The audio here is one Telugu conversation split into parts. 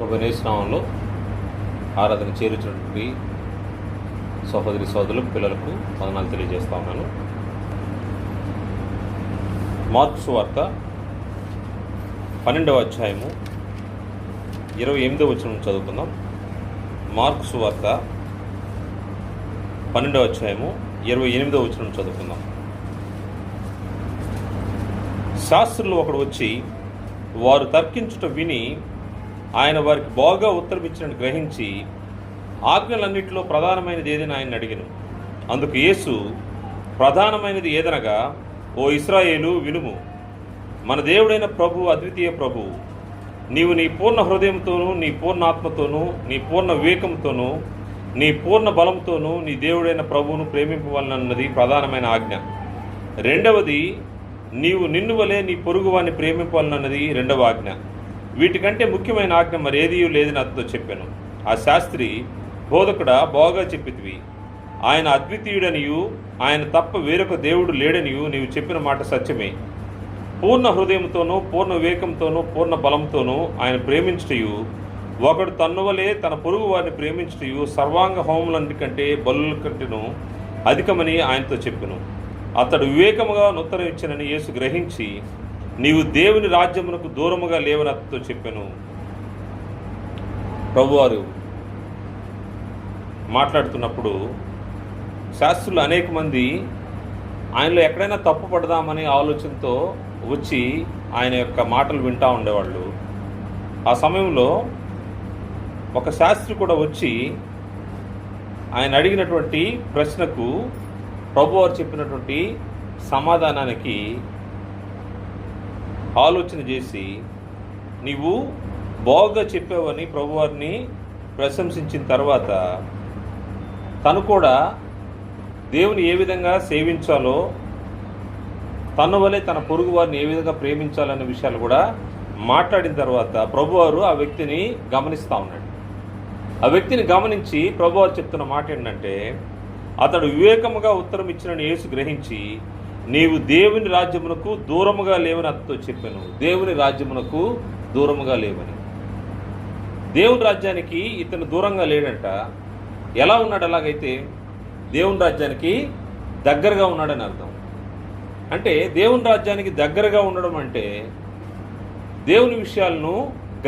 ప్రభు యేసునామములో ఆరాధన చేరుచున్నటువంటి సహోదరి సోదరులకు పిల్లలకు వందనాలు తెలియజేస్తా ఉన్నాను. మార్కు సువార్త 12వ అధ్యాయము 28వ వచనం చదువుకుందాం. మార్కు సువార్త 12వ అధ్యాయము 28వ వచనం చదువుకుందాం. శాస్త్రులు ఒకడు వచ్చి వారు తర్కించుట విని ఆయన వారికి బాగా ఉత్తరమిచ్చినట్టు గ్రహించి ఆజ్ఞలన్నిటిలో ప్రధానమైనది ఏదని ఆయన అడిగాను. అందుకు యేసు, ప్రధానమైనది ఏదనగా, ఓ ఇశ్రాయేలు వినుము, మన దేవుడైన ప్రభు అద్వితీయ ప్రభు, నీవు నీ పూర్ణ హృదయంతోనూ, నీ పూర్ణ ఆత్మతోనూ, నీ పూర్ణ వివేకంతోనూ, నీ పూర్ణ బలంతోనూ నీ దేవుడైన ప్రభువును ప్రేమింపవలనన్నది ప్రధానమైన ఆజ్ఞ. రెండవది, నీవు నిన్ను వలె నీ పొరుగువాన్ని ప్రేమింపవలనన్నది రెండవ ఆజ్ఞ. వీటికంటే ముఖ్యమైన ఆజ్ఞ మరేదీ లేదని అతనితో చెప్పాను. ఆ శాస్త్రి, బోధకుడా, బాగా చెప్పితివి, ఆయన అద్వితీయుడనియు ఆయన తప్ప వేరొక దేవుడు లేడనియు నీవు చెప్పిన మాట సత్యమే. పూర్ణ హృదయంతోనూ, పూర్ణ వివేకంతోనూ, పూర్ణ బలంతోనూ ఆయన ప్రేమించుటయు, ఒకడు తన్నువలే తన పొరుగు వారిని ప్రేమించుటయు సర్వాంగ హోమములన్నిటికంటే బలుల కంటేను అధికమని ఆయనతో చెప్పెను. అతడు వివేకముగా ఉత్తరం ఇచ్చినని యేసు గ్రహించి, నీవు దేవుని రాజ్యమునకు దూరముగా లేవని అతనితో చెప్పాను. ప్రభువారు మాట్లాడుతున్నప్పుడు శాస్త్రులు అనేక మంది ఆయనలో ఎక్కడైనా తప్పు పడదామనే ఆలోచనతో వచ్చి ఆయన యొక్క మాటలు వింటూ ఉండేవాళ్ళు. ఆ సమయంలో ఒక శాస్త్రి కూడా వచ్చి ఆయన అడిగినటువంటి ప్రశ్నకు ప్రభువారు చెప్పినటువంటి సమాధానానికి ఆలోచన చేసి, నీవు బాగా చెప్పావని ప్రభువారిని ప్రశంసించిన తర్వాత తను కూడా దేవుని ఏ విధంగా సేవించాలో, తన వలె తన పొరుగు వారిని ఏ విధంగా ప్రేమించాలనే విషయాలు కూడా మాట్లాడిన తర్వాత ప్రభువారు ఆ వ్యక్తిని గమనిస్తూ ఉన్నాడు. ఆ వ్యక్తిని గమనించి ప్రభువారు చెప్తున్న మాట ఏంటంటే, అతడు వివేకముగా ఉత్తరం ఇచ్చినని యేసు గ్రహించి, నీవు దేవుని రాజ్యమునకు దూరముగా లేవని అతనితో చెప్పాను. దేవుని రాజ్యమునకు దూరముగా లేవని. దేవుని రాజ్యానికి ఇతను దూరంగా లేడంట. ఎలా ఉన్నాడు? అలాగైతే దేవుని రాజ్యానికి దగ్గరగా ఉన్నాడని అర్థం. అంటే దేవుని రాజ్యానికి దగ్గరగా ఉండడం అంటే దేవుని విషయాలను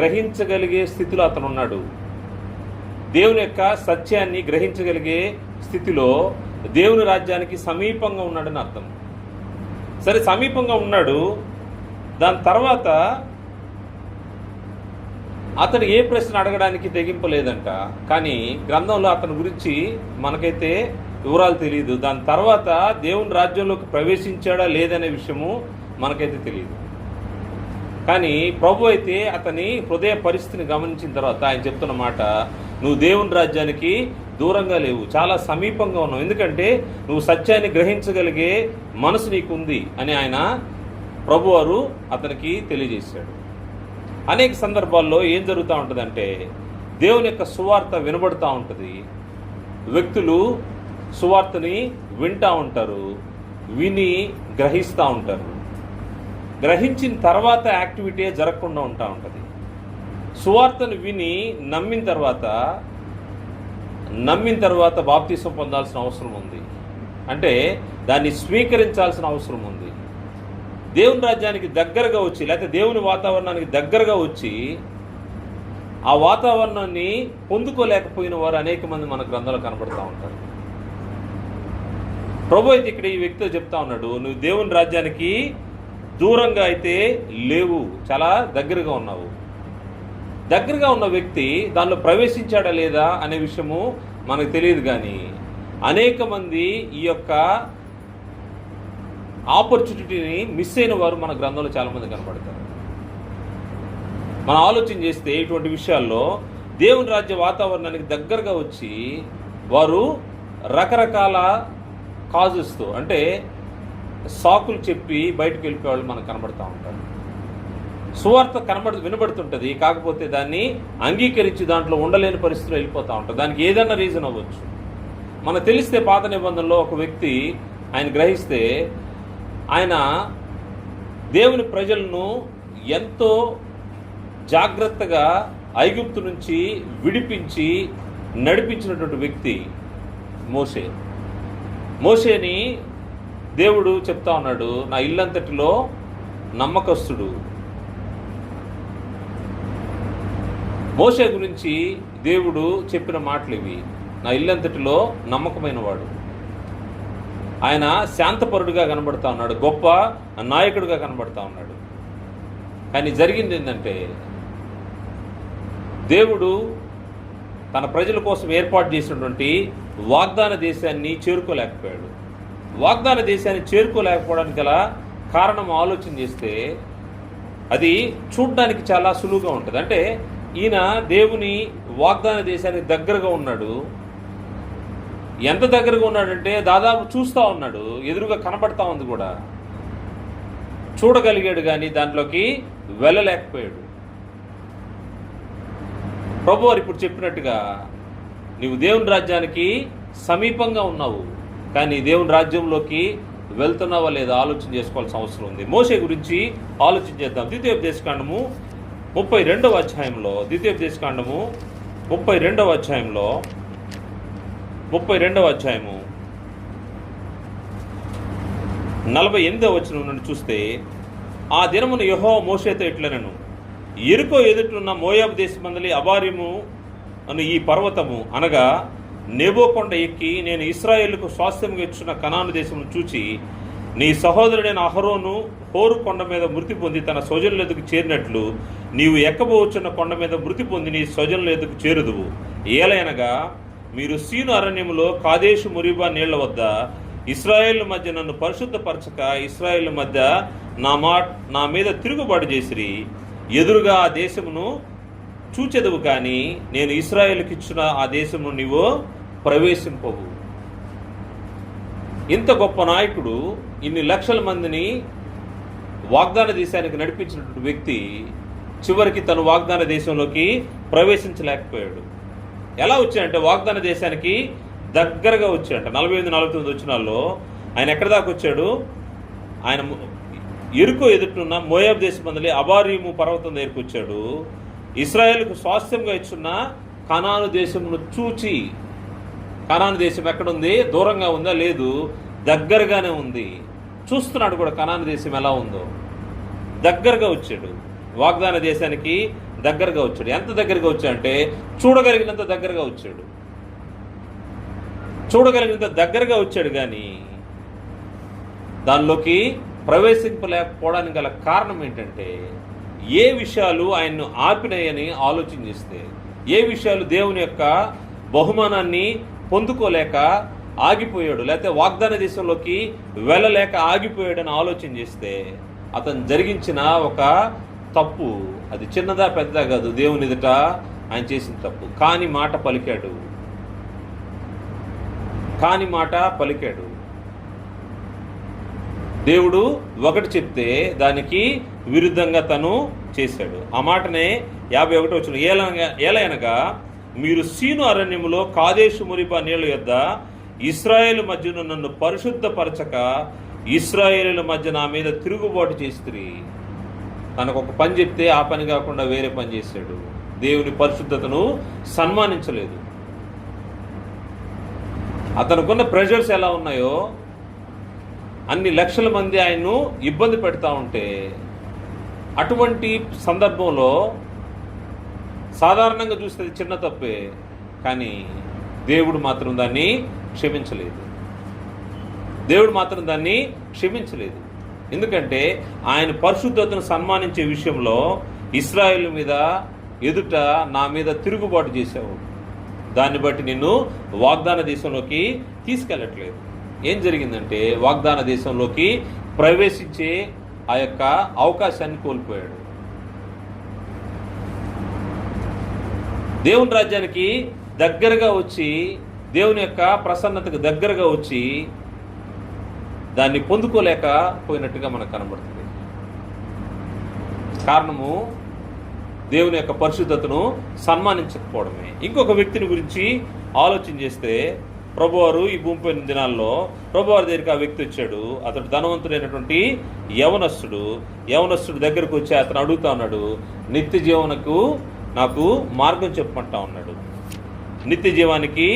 గ్రహించగలిగే స్థితిలో అతను ఉన్నాడు. దేవుని యొక్క సత్యాన్ని గ్రహించగలిగే స్థితిలో దేవుని రాజ్యానికి సమీపంగా ఉన్నాడని అర్థం. సరే, సమీపంగా ఉన్నాడు. దాని తర్వాత అతడు ఏ ప్రశ్న అడగడానికి తెగింపలేదంట. కానీ గ్రంథంలో అతని గురించి మనకైతే వివరాలు తెలియదు. దాని తర్వాత దేవుని రాజ్యంలోకి ప్రవేశించాడా లేదనే విషయము మనకైతే తెలియదు. కానీ ప్రభు అయితే అతని హృదయ పరిస్థితిని గమనించిన తర్వాత ఆయన చెప్తున్న మాట, నువ్వు దేవుని రాజ్యానికి దూరంగా లేవు, చాలా సమీపంగా ఉన్నావు. ఎందుకంటే నువ్వు సత్యాన్ని గ్రహించగలిగే మనసు నీకుంది అని ఆయన ప్రభువారు అతనికి తెలియజేశాడు. అనేక సందర్భాల్లో ఏం జరుగుతూ ఉంటుందంటే, దేవుని యొక్క సువార్త వినబడుతూ ఉంటుంది, వ్యక్తులు సువార్తని వింటూ ఉంటారు, విని గ్రహిస్తూ ఉంటారు. గ్రహించిన తర్వాత యాక్టివిటీ జరగకుండా ఉంటా ఉంటుంది. సువార్తను విని నమ్మిన తర్వాత బాప్తిసం పొందాల్సిన అవసరం ఉంది. అంటే దాన్ని స్వీకరించాల్సిన అవసరం ఉంది. దేవుని రాజ్యానికి దగ్గరగా వచ్చి, లేకపోతే దేవుని వాతావరణానికి దగ్గరగా వచ్చి ఆ వాతావరణాన్ని పొందుకోలేకపోయిన వారు అనేక మంది మన గ్రంథాలు కనబడుతూ ఉంటారు. ప్రభు అయితే ఇక్కడ ఈ వ్యక్తితో చెప్తా ఉన్నాడు, నువ్వు దేవుని రాజ్యానికి దూరంగా అయితే లేవు, చాలా దగ్గరగా ఉన్నావు. దగ్గరగా ఉన్న వ్యక్తి దానిలో ప్రవేశించాడా లేదా అనే విషయము మనకు తెలియదు. కానీ అనేక మంది ఈ యొక్క ఆపర్చునిటీని మిస్ అయిన వారు మన గ్రంథంలో చాలామంది కనబడతారు. మనం ఆలోచన చేస్తే ఇటువంటి విషయాల్లో దేవుని రాజ్య వాతావరణానికి దగ్గరగా వచ్చి వారు రకరకాల కాజెస్తో, అంటే సాకులు చెప్పి బయటకు వెళ్ళిపోయే వాళ్ళు మనకు కనబడుతూ ఉంటారు. సువార్త వినబడుతుంటుంది, కాకపోతే దాన్ని అంగీకరించి దాంట్లో ఉండలేని పరిస్థితిలో వెళ్ళిపోతూ ఉంటారు. దానికి ఏదైనా రీజన్ అవ్వచ్చు. మనకు తెలిస్తే పాత నిబంధనలో ఒక వ్యక్తి ఆయన గ్రహిస్తే ఆయన దేవుని ప్రజలను ఎంతో జాగ్రత్తగా ఐగుప్తు నుంచి విడిపించి నడిపించినటువంటి వ్యక్తి మోషే. మోషేని దేవుడు చెప్తా ఉన్నాడు, నా ఇల్లంతటిలో నమ్మకస్తుడు. మోషే గురించి దేవుడు చెప్పిన మాటలు ఇవి, నా ఇల్లంతటిలో నమ్మకమైన వాడు. ఆయన శాంతపరుడుగా కనబడతా ఉన్నాడు, గొప్ప నాయకుడిగా కనబడతా ఉన్నాడు. కానీ జరిగింది ఏంటంటే, దేవుడు తన ప్రజల కోసం ఏర్పాటు చేసినటువంటి వాగ్దాన దేశాన్ని చేరుకోలేకపోయాడు. వాగ్దాన దేశాన్ని చేరుకోలేకపోవడానికి గల కారణం ఆలోచన చేస్తే అది చూడ్డానికి చాలా సులువుగా ఉంటుంది. అంటే ఈయన దేవుని వాగ్దాన దేశానికి దగ్గరగా ఉన్నాడు. ఎంత దగ్గరగా ఉన్నాడంటే దాదాపు చూస్తూ ఉన్నాడు, ఎదురుగా కనబడతా ఉంది కూడా, చూడగలిగాడు కానీ దాంట్లోకి వెళ్ళలేకపోయాడు. ప్రభువారు ఇప్పుడు చెప్పినట్టుగా నీవు దేవుని రాజ్యానికి సమీపంగా ఉన్నావు, కానీ దేవుని రాజ్యంలోకి వెళ్తున్నావా లేదా ఆలోచన చేసుకోవాల్సిన అవసరం ఉంది. మోషే గురించి ఆలోచన చేద్దాం. ద్వితీయోపదేశకాండము 32వ అధ్యాయంలో, ద్వితీయోపదేశకాండము 32వ అధ్యాయంలో 32వ అధ్యాయము 48వ వచనం నుండి చూస్తే, ఆ దినమున యెహోవా మోషేతో ఇట్లనెను, యెరికో ఎదుటున్న మోయాబు దేశమందలి అబారీము అను ఈ పర్వతము అనగా నెబో కొండ ఎక్కి నేను ఇశ్రాయేలుకు స్వాస్థ్యముగా ఇచ్చిన కనాను దేశమును చూచి నీ సహోదరుడైన అహరోను హోరు కొండ మీద మృతి పొంది తన స్వజనుల ఎదుకు చేరినట్లు నీవు ఎక్కబోచున్న కొండ మీద మృతి పొంది నీ స్వజనుల ఎదుకు చేరుదువు. ఏలయనగా మీరు సీను అరణ్యములో కాదేశు మురిబా నీళ్ల వద్ద ఇశ్రాయేల్ మధ్య నన్ను పరిశుద్ధపరచక ఇశ్రాయేల్ మధ్య నా మీద తిరుగుబాటు చేసిరి. ఎదురుగా ఆ దేశమును చూచెదవు, కానీ నేను ఇశ్రాయేలుకి ఇచ్చిన ఆ దేశమును నీవు ప్రవేశింపవు. ఇంత గొప్ప నాయకుడు, ఇన్ని లక్షల మందిని వాగ్దాన దేశానికి నడిపించినటువంటి వ్యక్తి చివరికి తను వాగ్దాన దేశంలోకి ప్రవేశించలేకపోయాడు. ఎలా వచ్చాయంటే వాగ్దాన దేశానికి దగ్గరగా వచ్చాయంట. 48-49 వచనాల్లో ఆయన ఎక్కడి దాకా వచ్చాడు? ఆయన యెరికో ఎదుటినున్న మోయాబు దేశమందలి అబారీము పర్వతం దగ్గరికి వచ్చాడు. ఇశ్రాయేలుకు స్వాస్థ్యంగా ఇచ్చున్న కనాను దేశమును చూచి, కనాను దేశం ఎక్కడుంది? దూరంగా ఉందా? లేదు, దగ్గరగానే ఉంది. చూస్తున్నాడు కూడా కనాను దేశం ఎలా ఉందో. దగ్గరగా వచ్చాడు, వాగ్దాన దేశానికి దగ్గరగా వచ్చాడు. ఎంత దగ్గరగా వచ్చాడంటే చూడగలిగినంత దగ్గరగా వచ్చాడు. చూడగలిగినంత దగ్గరగా వచ్చాడు, కానీ దానిలోకి ప్రవేశింపలేకపోవడానికి గల కారణం ఏంటంటే, ఏ విషయాలు ఆయన్ను ఆపినాయని ఆలోచన చేస్తే, ఏ విషయాలు దేవుని యొక్క బహుమానాన్ని పొందుకోలేక ఆగిపోయాడు, లేకపోతే వాగ్దాన దేశంలోకి వెళ్ళలేక ఆగిపోయాడని ఆలోచన చేస్తే, అతను జరిగించిన ఒక తప్పు, అది చిన్నదా పెద్దదా కాదు, దేవుని ఎదుట ఆయన చేసిన తప్పు. కాని మాట పలికాడు. దేవుడు ఒకటి చెప్తే దానికి విరుద్ధంగా తను చేశాడు. ఆ మాటనే 51 వచనం, ఏలయనగా మీరు సీను అరణ్యములో కాదేశు మురిబా నీళ్ల యొద్ద ఇశ్రాయేలు మధ్యను నన్ను పరిశుద్ధపరచక ఇశ్రాయేలుల మధ్య నా మీద తిరుగుబాటు చేస్తుంది. తనకు ఒక పని చెప్తే ఆ పని కాకుండా వేరే పని చేశాడు. దేవుని పరిశుద్ధతను సన్మానించలేదు. అతనుకున్న ప్రెషర్స్ ఎలా ఉన్నాయో, అన్ని లక్షల మంది ఆయన్ను ఇబ్బంది పెడతా ఉంటే, అటువంటి సందర్భంలో సాధారణంగా చూస్తే చిన్న తప్పే, కానీ దేవుడు మాత్రం దాన్ని క్షమించలేదు. ఎందుకంటే ఆయన పరిశుద్ధతను సన్మానించే విషయంలో ఇశ్రాయేలు మీద ఎదుట నా మీద తిరుగుబాటు చేశావు, దాన్ని బట్టి నిన్ను వాగ్దాన దేశంలోకి తీసుకెళ్ళట్లేదు. ఏం జరిగిందంటే వాగ్దాన దేశంలోకి ప్రవేశించే ఆ యొక్క అవకాశాన్ని కోల్పోయాడు. దేవుని రాజ్యానికి దగ్గరగా వచ్చి, దేవుని యొక్క ప్రసన్నతకు దగ్గరగా వచ్చి దాన్ని పొందుకోలేకపోయినట్టుగా మనకు కనబడుతుంది. కారణము దేవుని యొక్క పరిశుద్ధతను సన్మానించకపోవడమే. ఇంకొక వ్యక్తిని గురించి ఆలోచన చేస్తే, ప్రభువారు ఈ భూమిపై దినాల్లో ప్రభువారి దగ్గరికి ఆ వ్యక్తి వచ్చాడు. అతడు ధనవంతుడైనటువంటి యవనస్తుడు దగ్గరకు వచ్చి అతను అడుగుతా ఉన్నాడు, నిత్య జీవనకు నాకు మార్గం చెప్పమంటా ఉన్నాడు. నిత్య జీవానికి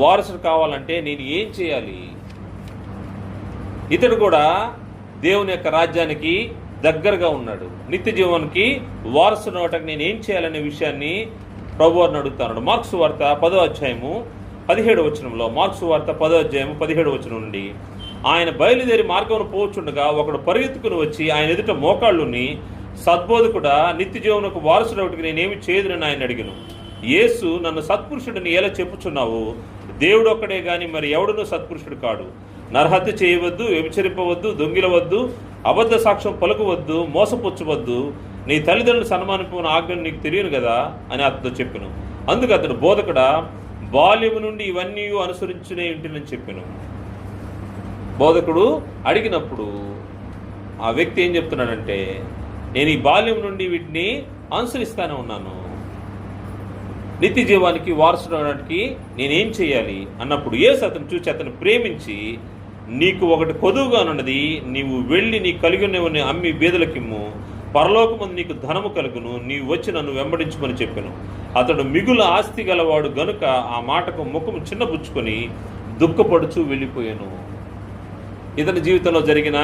వారసుడు కావాలంటే నేను ఏం చేయాలి? ఇతడు కూడా దేవుని యొక్క రాజ్యానికి దగ్గరగా ఉన్నాడు. నిత్య జీవానికి వారసుడు అవటానికి నేను ఏం చేయాలనే విషయాన్ని ప్రభువారిని అడుగుతాడు. మార్క్స్ వార్త 10వ అధ్యాయము 17వ వచనంలో, మార్క్స్ వార్త 10వ అధ్యాయము 17వ వచనం నుండి, ఆయన బయలుదేరి మార్గంలో పోవచ్చుండగా ఒకడు పరిగెత్తుకుని వచ్చి ఆయన ఎదుట మోకాళ్ళుని, సద్బోధకుడా, నిత్య జీవనకు వారసుడు ఒకటికి నేనేమి చేయదునని ఆయన అడిగాను. యేసు, నన్ను సత్పురుషుడిని ఎలా చెప్పుచున్నావు? దేవుడు ఒక్కడే గాని మరి ఎవడునూ సత్పురుషుడు కాడు. నరహత్య చేయవద్దు, వ్యభిచరింపవద్దు, దొంగిలవద్దు, అబద్ధ సాక్ష్యం పలుకవద్దు, మోసపుచ్చవద్దు, నీ తల్లిదండ్రులు సన్మానింపున ఆజ్ఞను నీకు తెలియను కదా అని అతడు చెప్పాను. అందుకు అతడు, బోధకుడా, బాల్యము నుండి ఇవన్నీ అనుసరించునే ఇంటినని చెప్పాను. బోధకుడు అడిగినప్పుడు ఆ వ్యక్తి ఏం చెప్తున్నాడంటే, నేను ఈ బాల్యం నుండి వీటిని అనుసరిస్తానే ఉన్నాను, నిత్య జీవానికి వారసుడు అవడానికి నేనేం చేయాలి అన్నప్పుడు యేసు అతను చూసి అతను ప్రేమించి, నీకు ఒకటి కొదువుగానున్నది, నీవు వెళ్ళి నీ కలిగినవన్నీ అమ్మి బీదలకిమ్ము, పరలోకమందు నీకు ధనము కలుగును, నీవు వచ్చి నన్ను వెంబడించుమని చెప్పాను. అతడు మిగుల ఆస్తి గలవాడు గనుక ఆ మాటకు ముఖము చిన్నబుచ్చుకొని దుఃఖపడుచు వెళ్ళిపోయాను. ఇతని జీవితంలో జరిగిన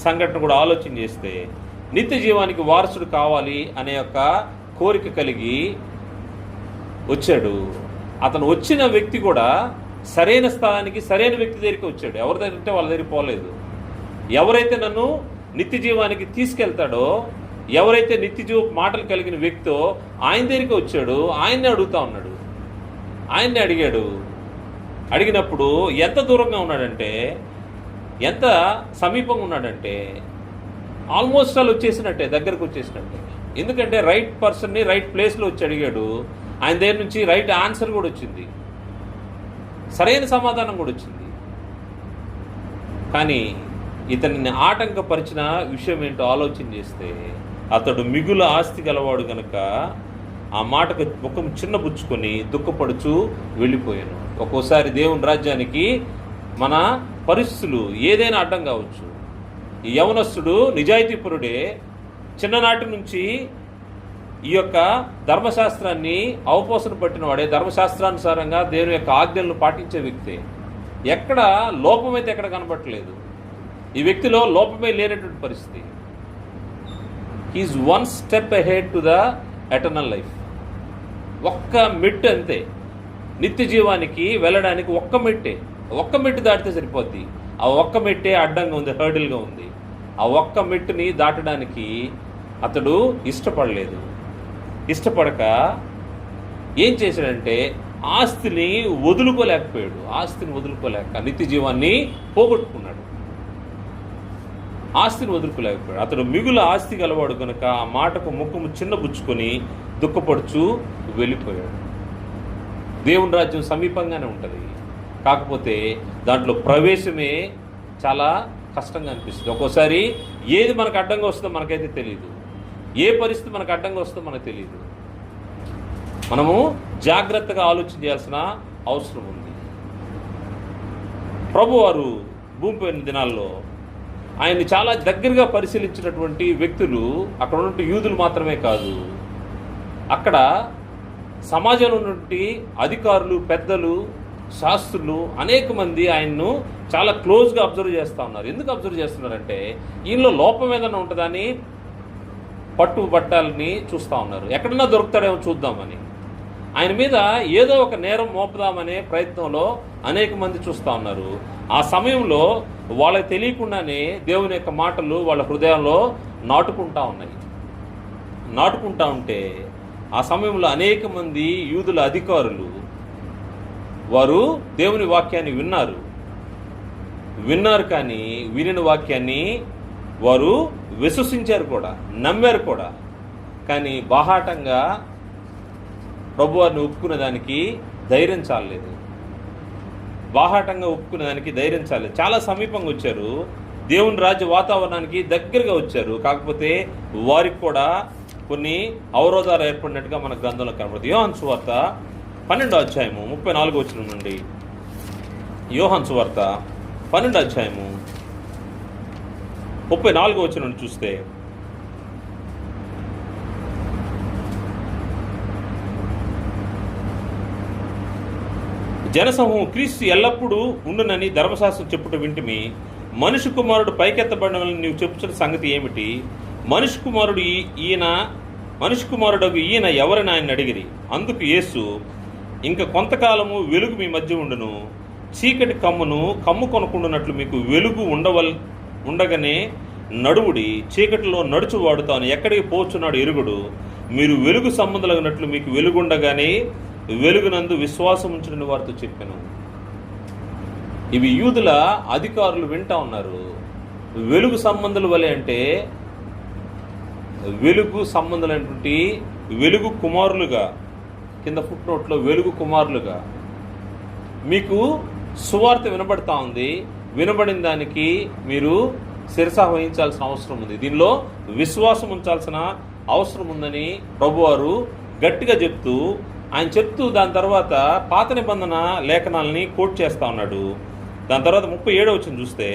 సంఘటన కూడా ఆలోచన చేస్తే, నిత్య జీవానికి వారసుడు కావాలి అనే యొక్క కోరిక కలిగి వచ్చాడు. అతను వచ్చిన వ్యక్తి కూడా సరైన స్థానానికి సరైన వ్యక్తి దగ్గరికి వచ్చాడు. ఎవరి దగ్గర ఉంటే వాళ్ళ దగ్గరికి పోలేదు. ఎవరైతే నన్ను నిత్య జీవానికి తీసుకెళ్తాడో, ఎవరైతే నిత్య జీవ మాటలు కలిగిన వ్యక్తో ఆయన దగ్గరికి వచ్చాడు. ఆయన్నే అడుగుతా ఉన్నాడు. ఆయన్నే అడిగాడు. అడిగినప్పుడు ఎంత దూరంగా ఉన్నాడంటే, ఎంత సమీపంగా ఉన్నాడంటే, ఆల్మోస్ట్ ఆల్ వచ్చేసినట్టే, దగ్గరకు వచ్చేసినట్టే. ఎందుకంటే రైట్ పర్సన్ని రైట్ ప్లేస్లో వచ్చి అడిగాడు. ఆయన దగ్గర నుంచి రైట్ ఆన్సర్ కూడా వచ్చింది, సరైన సమాధానం కూడా వచ్చింది. కానీ ఇతనిని ఆటంకపరిచిన విషయం ఏంటో ఆలోచన చేస్తే, అతడు మిగుల ఆస్తి గలవాడు గనక ఆ మాటకు ముఖం చిన్నబుచ్చుకొని దుఃఖపడుచు వెళ్ళిపోయాను. ఒక్కోసారి దేవుని రాజ్యానికి మన పరిస్థితులు ఏదైనా అడ్డం కావచ్చు. ఈ యవనస్తుడు నిజాయితీపరుడే, చిన్ననాటి నుంచి ఈ యొక్క ధర్మశాస్త్రాన్ని అవపోసన పట్టిన వాడే, ధర్మశాస్త్రానుసారంగా దేవుని యొక్క ఆజ్ఞలను పాటించే వ్యక్తే. ఎక్కడ లోపమైతే ఎక్కడ కనబట్టలేదు. ఈ వ్యక్తిలో లోపమే లేనటువంటి పరిస్థితి. He's one step ahead to the eternal life. ఒక్క మెట్టు అంతే, నిత్య జీవానికి వెళ్ళడానికి ఒక్క మెట్టు దాటితే సరిపోద్ది. ఆ ఒక్క మెట్టే అడ్డంగా ఉంది, హర్డిల్గా ఉంది. ఆ ఒక్క మెట్టుని దాటడానికి అతడు ఇష్టపడలేదు. ఇష్టపడక ఏం చేశాడంటే, ఆస్తిని వదులుకోలేక నిత్య జీవాన్ని పోగొట్టుకున్నాడు. అతడు మిగుల ఆస్తి గలవాడు కనుక ఆ మాటకు ముఖము చిన్నబుచ్చుకొని దుఃఖపడుచు వెళ్ళిపోయాడు. దేవుని రాజ్యం సమీపంగానే ఉంటుంది, కాకపోతే దాంట్లో ప్రవేశమే చాలా కష్టంగా అనిపిస్తుంది. ఒక్కోసారి ఏది మనకు అడ్డంగా వస్తుందో మనకైతే తెలియదు, ఏ పరిస్థితి మనకు అడ్డంగా వస్తుందో మనకు తెలియదు. మనము జాగ్రత్తగా ఆలోచన చేయాల్సిన అవసరం ఉంది. ప్రభువారు భూమిపైన దినాల్లో ఆయన్ని చాలా దగ్గరగా పరిశీలించినటువంటి వ్యక్తులు అక్కడ ఉన్నటువంటి యూదులు మాత్రమే కాదు, అక్కడ సమాజంలో ఉన్నటువంటి అధికారులు, పెద్దలు, శాస్త్రులు అనేక మంది ఆయన్ను చాలా క్లోజ్గా అబ్జర్వ్ చేస్తూ ఉన్నారు. ఎందుకు అబ్జర్వ్ చేస్తున్నారంటే, ఈయనలో లోపం ఏదైనా ఉంటుందని పట్టుబట్టాలని చూస్తూ ఉన్నారు. ఎక్కడన్నా దొరుకుతాడేమో చూద్దామని, ఆయన మీద ఏదో ఒక నేరం మోపుదామనే ప్రయత్నంలో అనేక మంది చూస్తూ ఉన్నారు. ఆ సమయంలో వాళ్ళకి తెలియకుండానే దేవుని యొక్క మాటలు వాళ్ళ హృదయంలో నాటుకుంటా ఉంటే ఆ సమయంలో అనేక మంది యూదుల అధికారులు వారు దేవుని వాక్యాన్ని విన్నారు కానీ వినిన వాక్యాన్ని వారు విశ్వసించారు కూడా, నమ్మారు కూడా. కానీ బాహాటంగా ప్రభువారిని ఒప్పుకునేదానికి ధైర్యం చాలలేదు. చాలా సమీపంగా వచ్చారు, దేవుని రాజ్య వాతావరణానికి దగ్గరగా వచ్చారు. కాకపోతే వారికి కూడా కొన్ని అవరోధాలు ఏర్పడినట్టుగా మన గ్రంథంలో కనబడుతుంది. యోహాను సువార్త 12వ అధ్యాయము 34వ వచనం నుండి, యోహాను సువార్త 12వ అధ్యాయము 34వ వచనం నుండి చూస్తే, జనసమూహం క్రీస్తు ఎల్లప్పుడూ ఉండునని ధర్మశాస్త్రం చెప్పుట వింటిమి. మనిషి కుమారుడు పైకెత్తబడినని నీవు చెప్పుతున్న సంగతి ఏమిటి? మనిషి కుమారుడు ఈయన ఎవరని ఆయన అడిగిరి. అందుకు యేసు, ఇంక కొంతకాలము వెలుగు మీ మధ్య ఉండును, చీకటి కమ్ము కొనకుండానట్లు మీకు వెలుగు ఉండగానే నడువుడి. చీకటిలో నడుచువాడు తాను ఎక్కడికి పోచున్నాడు ఎరుగుడు. మీరు వెలుగు సంబంధులగినట్లు మీకు వెలుగుండగానే వెలుగునందు విశ్వాసం ఉంచుడని వారితో చెప్పాను. ఇవి యూదుల అధికారులు వింటా ఉన్నారు. వెలుగు సంబంధుల వలె అంటే వెలుగు సంబంధులైనటువంటి వెలుగు కుమారులుగా, కింద ఫుట్ నోట్లో వెలుగు కుమారులుగా మీకు సువార్త వినబడతా ఉంది. వినబడిన దానికి మీరు శిరస వహించాల్సిన అవసరం ఉంది. దీనిలో విశ్వాసం ఉంచాల్సిన అవసరం ఉందని ప్రభువారు గట్టిగా చెప్తూ దాని తర్వాత పాత నిబంధన లేఖనాలని కోట్ చేస్తా ఉన్నాడు. దాని తర్వాత 37వ వచనం చూస్తే,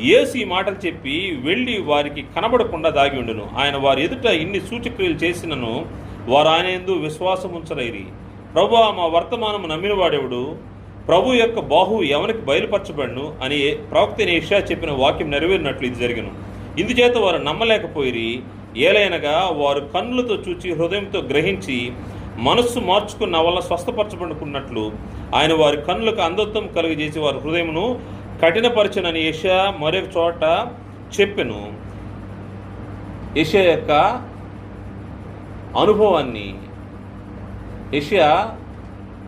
యేసు ఈ మాటలు చెప్పి వెళ్ళి వారికి కనబడకుండా దాగి ఉండును. ఆయన వారి ఎదుట ఇన్ని సూచక్రియలు చేసినను వారు ఆయన యందు విశ్వాసం ఉంచరైరి. ప్రభువా, మా వర్తమానము నమ్మినవాడెవడు? ప్రభు యొక్క బాహువు ఎవరికి బయలుపరచబడును అని ప్రవక్త యెషయా చెప్పిన వాక్యం నెరవేరినట్లు ఇది జరిగను. ఇందుచేత వారు నమ్మలేకపోయిరి. ఏలైనగా వారు కన్నులతో చూచి హృదయంతో గ్రహించి మనస్సు మార్చుకున్న వల్ల స్వస్థపరచబడుకున్నట్లు ఆయన వారి కన్నులకు అంధత్వం కలుగజేసి వారి హృదయమును కఠినపరచనని యెషయా మరొక చోట చెప్పెను. యెషయా యొక్క అనుభవాన్ని, యెషయా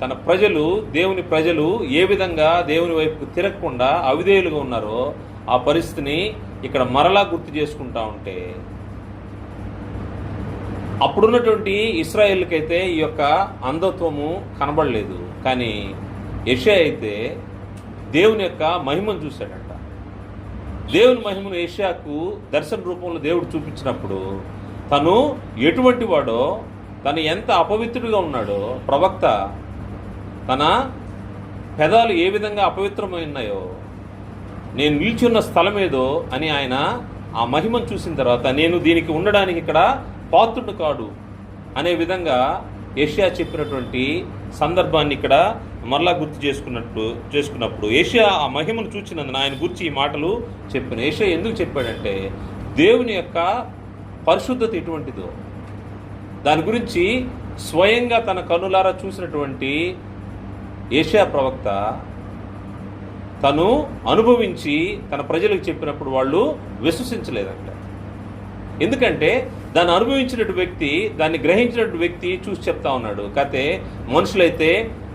తన దేవుని ప్రజలు ఏ విధంగా దేవుని వైపుకు తిరగకుండా అవిధేయులుగా ఉన్నారో ఆ పరిస్థితిని ఇక్కడ మరలా గుర్తు చేసుకుంటా ఉంటే, అప్పుడున్నటువంటి ఇశ్రాయేలుకైతే ఈ యొక్క అంధత్వము కనబడలేదు. కానీ యెషయా అయితే దేవుని యొక్క మహిమను చూశాడంట. దేవుని మహిమను యెషయాకు దర్శన రూపంలో దేవుడు చూపించినప్పుడు తను ఎటువంటి వాడో, తను ఎంత అపవిత్రుడిగా ఉన్నాడో, ప్రవక్త తన పెదాలు ఏ విధంగా అపవిత్రమై ఉన్నాయో, నేను నిల్చున్న స్థలం ఏదో అని ఆయన ఆ మహిమను చూసిన తర్వాత నేను దీనికి ఉండడానికి ఇక్కడ పాత్రుడు కాడు అనే విధంగా యెషయా చెప్పినటువంటి సందర్భాన్ని ఇక్కడ మరలా గుర్తు చేసుకున్నప్పుడు యెషయా ఆ మహిమను చూచినందున ఆయన గురించి ఈ మాటలు చెప్పిన. యెషయా ఎందుకు చెప్పాడంటే దేవుని యొక్క పరిశుద్ధత ఎటువంటిదో దాని గురించి స్వయంగా తన కన్నులారా చూసినటువంటి యెషయా ప్రవక్త తను అనుభవించి తన ప్రజలకు చెప్పినప్పుడు వాళ్ళు విశ్వసించలేదంట. ఎందుకంటే దాన్ని అనుభవించినటువంటి వ్యక్తి, దాన్ని గ్రహించినటువంటి వ్యక్తి చూసి చెప్తా ఉన్నాడు. కాకపోతే మనుషులైతే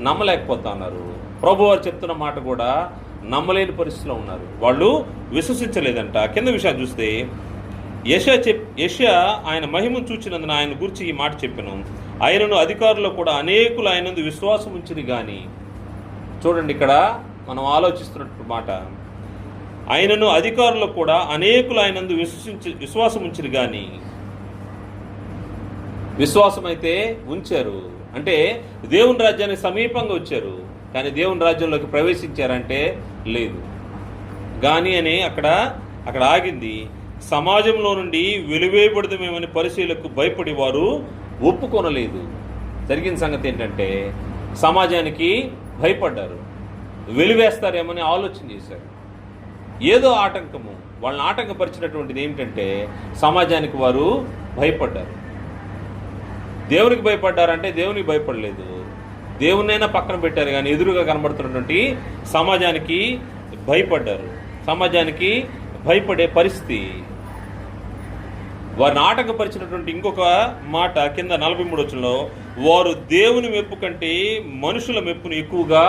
నమ్మలేకపోతా ఉన్నారు. ప్రభువారు చెప్తున్న మాట కూడా నమ్మలేని పరిస్థితిలో ఉన్నారు. వాళ్ళు విశ్వసించలేదంట. కింద విషయాలు చూస్తే యెషయా ఆయన మహిమను చూచినందున ఆయన గురించి ఈ మాట చెప్పాను. ఆయనను అధికారులు కూడా అనేకులు ఆయనందు విశ్వాసం ఉంచిరి గాని, చూడండి ఇక్కడ మనం ఆలోచిస్తున్నట్టు మాట, ఆయనను అధికారులు కూడా అనేకులు ఆయనందు విశ్వాసం ఉంచిరి గాని, విశ్వాసం అయితే ఉంచారు అంటే దేవుని రాజ్యానికి సమీపంగా వచ్చారు, కానీ దేవుని రాజ్యంలోకి ప్రవేశించారంటే లేదు. గాని అని అక్కడ ఆగింది. సమాజంలో నుండి వెలువేయబడదమేమని పరిశీలకు భయపడి వారు ఒప్పుకొనలేదు. జరిగిన సంగతి ఏంటంటే సమాజానికి భయపడ్డారు, వెలివేస్తారేమని ఆలోచన చేశారు. ఏదో ఆటంకము వాళ్ళని ఆటంకపరిచినటువంటిది ఏమిటంటే సమాజానికి వారు భయపడ్డారు. దేవునికి భయపడ్డారంటే దేవునికి భయపడలేదు, దేవునైనా పక్కన పెట్టారు, కానీ ఎదురుగా కనబడుతున్నటువంటి సమాజానికి భయపడ్డారు. సమాజానికి భయపడే పరిస్థితి. వారిని ఆటంకపరిచినటువంటి ఇంకొక మాట కింద 43వ వచనంలో, వారు దేవుని మెప్పు కంటే మనుషుల మెప్పును ఎక్కువగా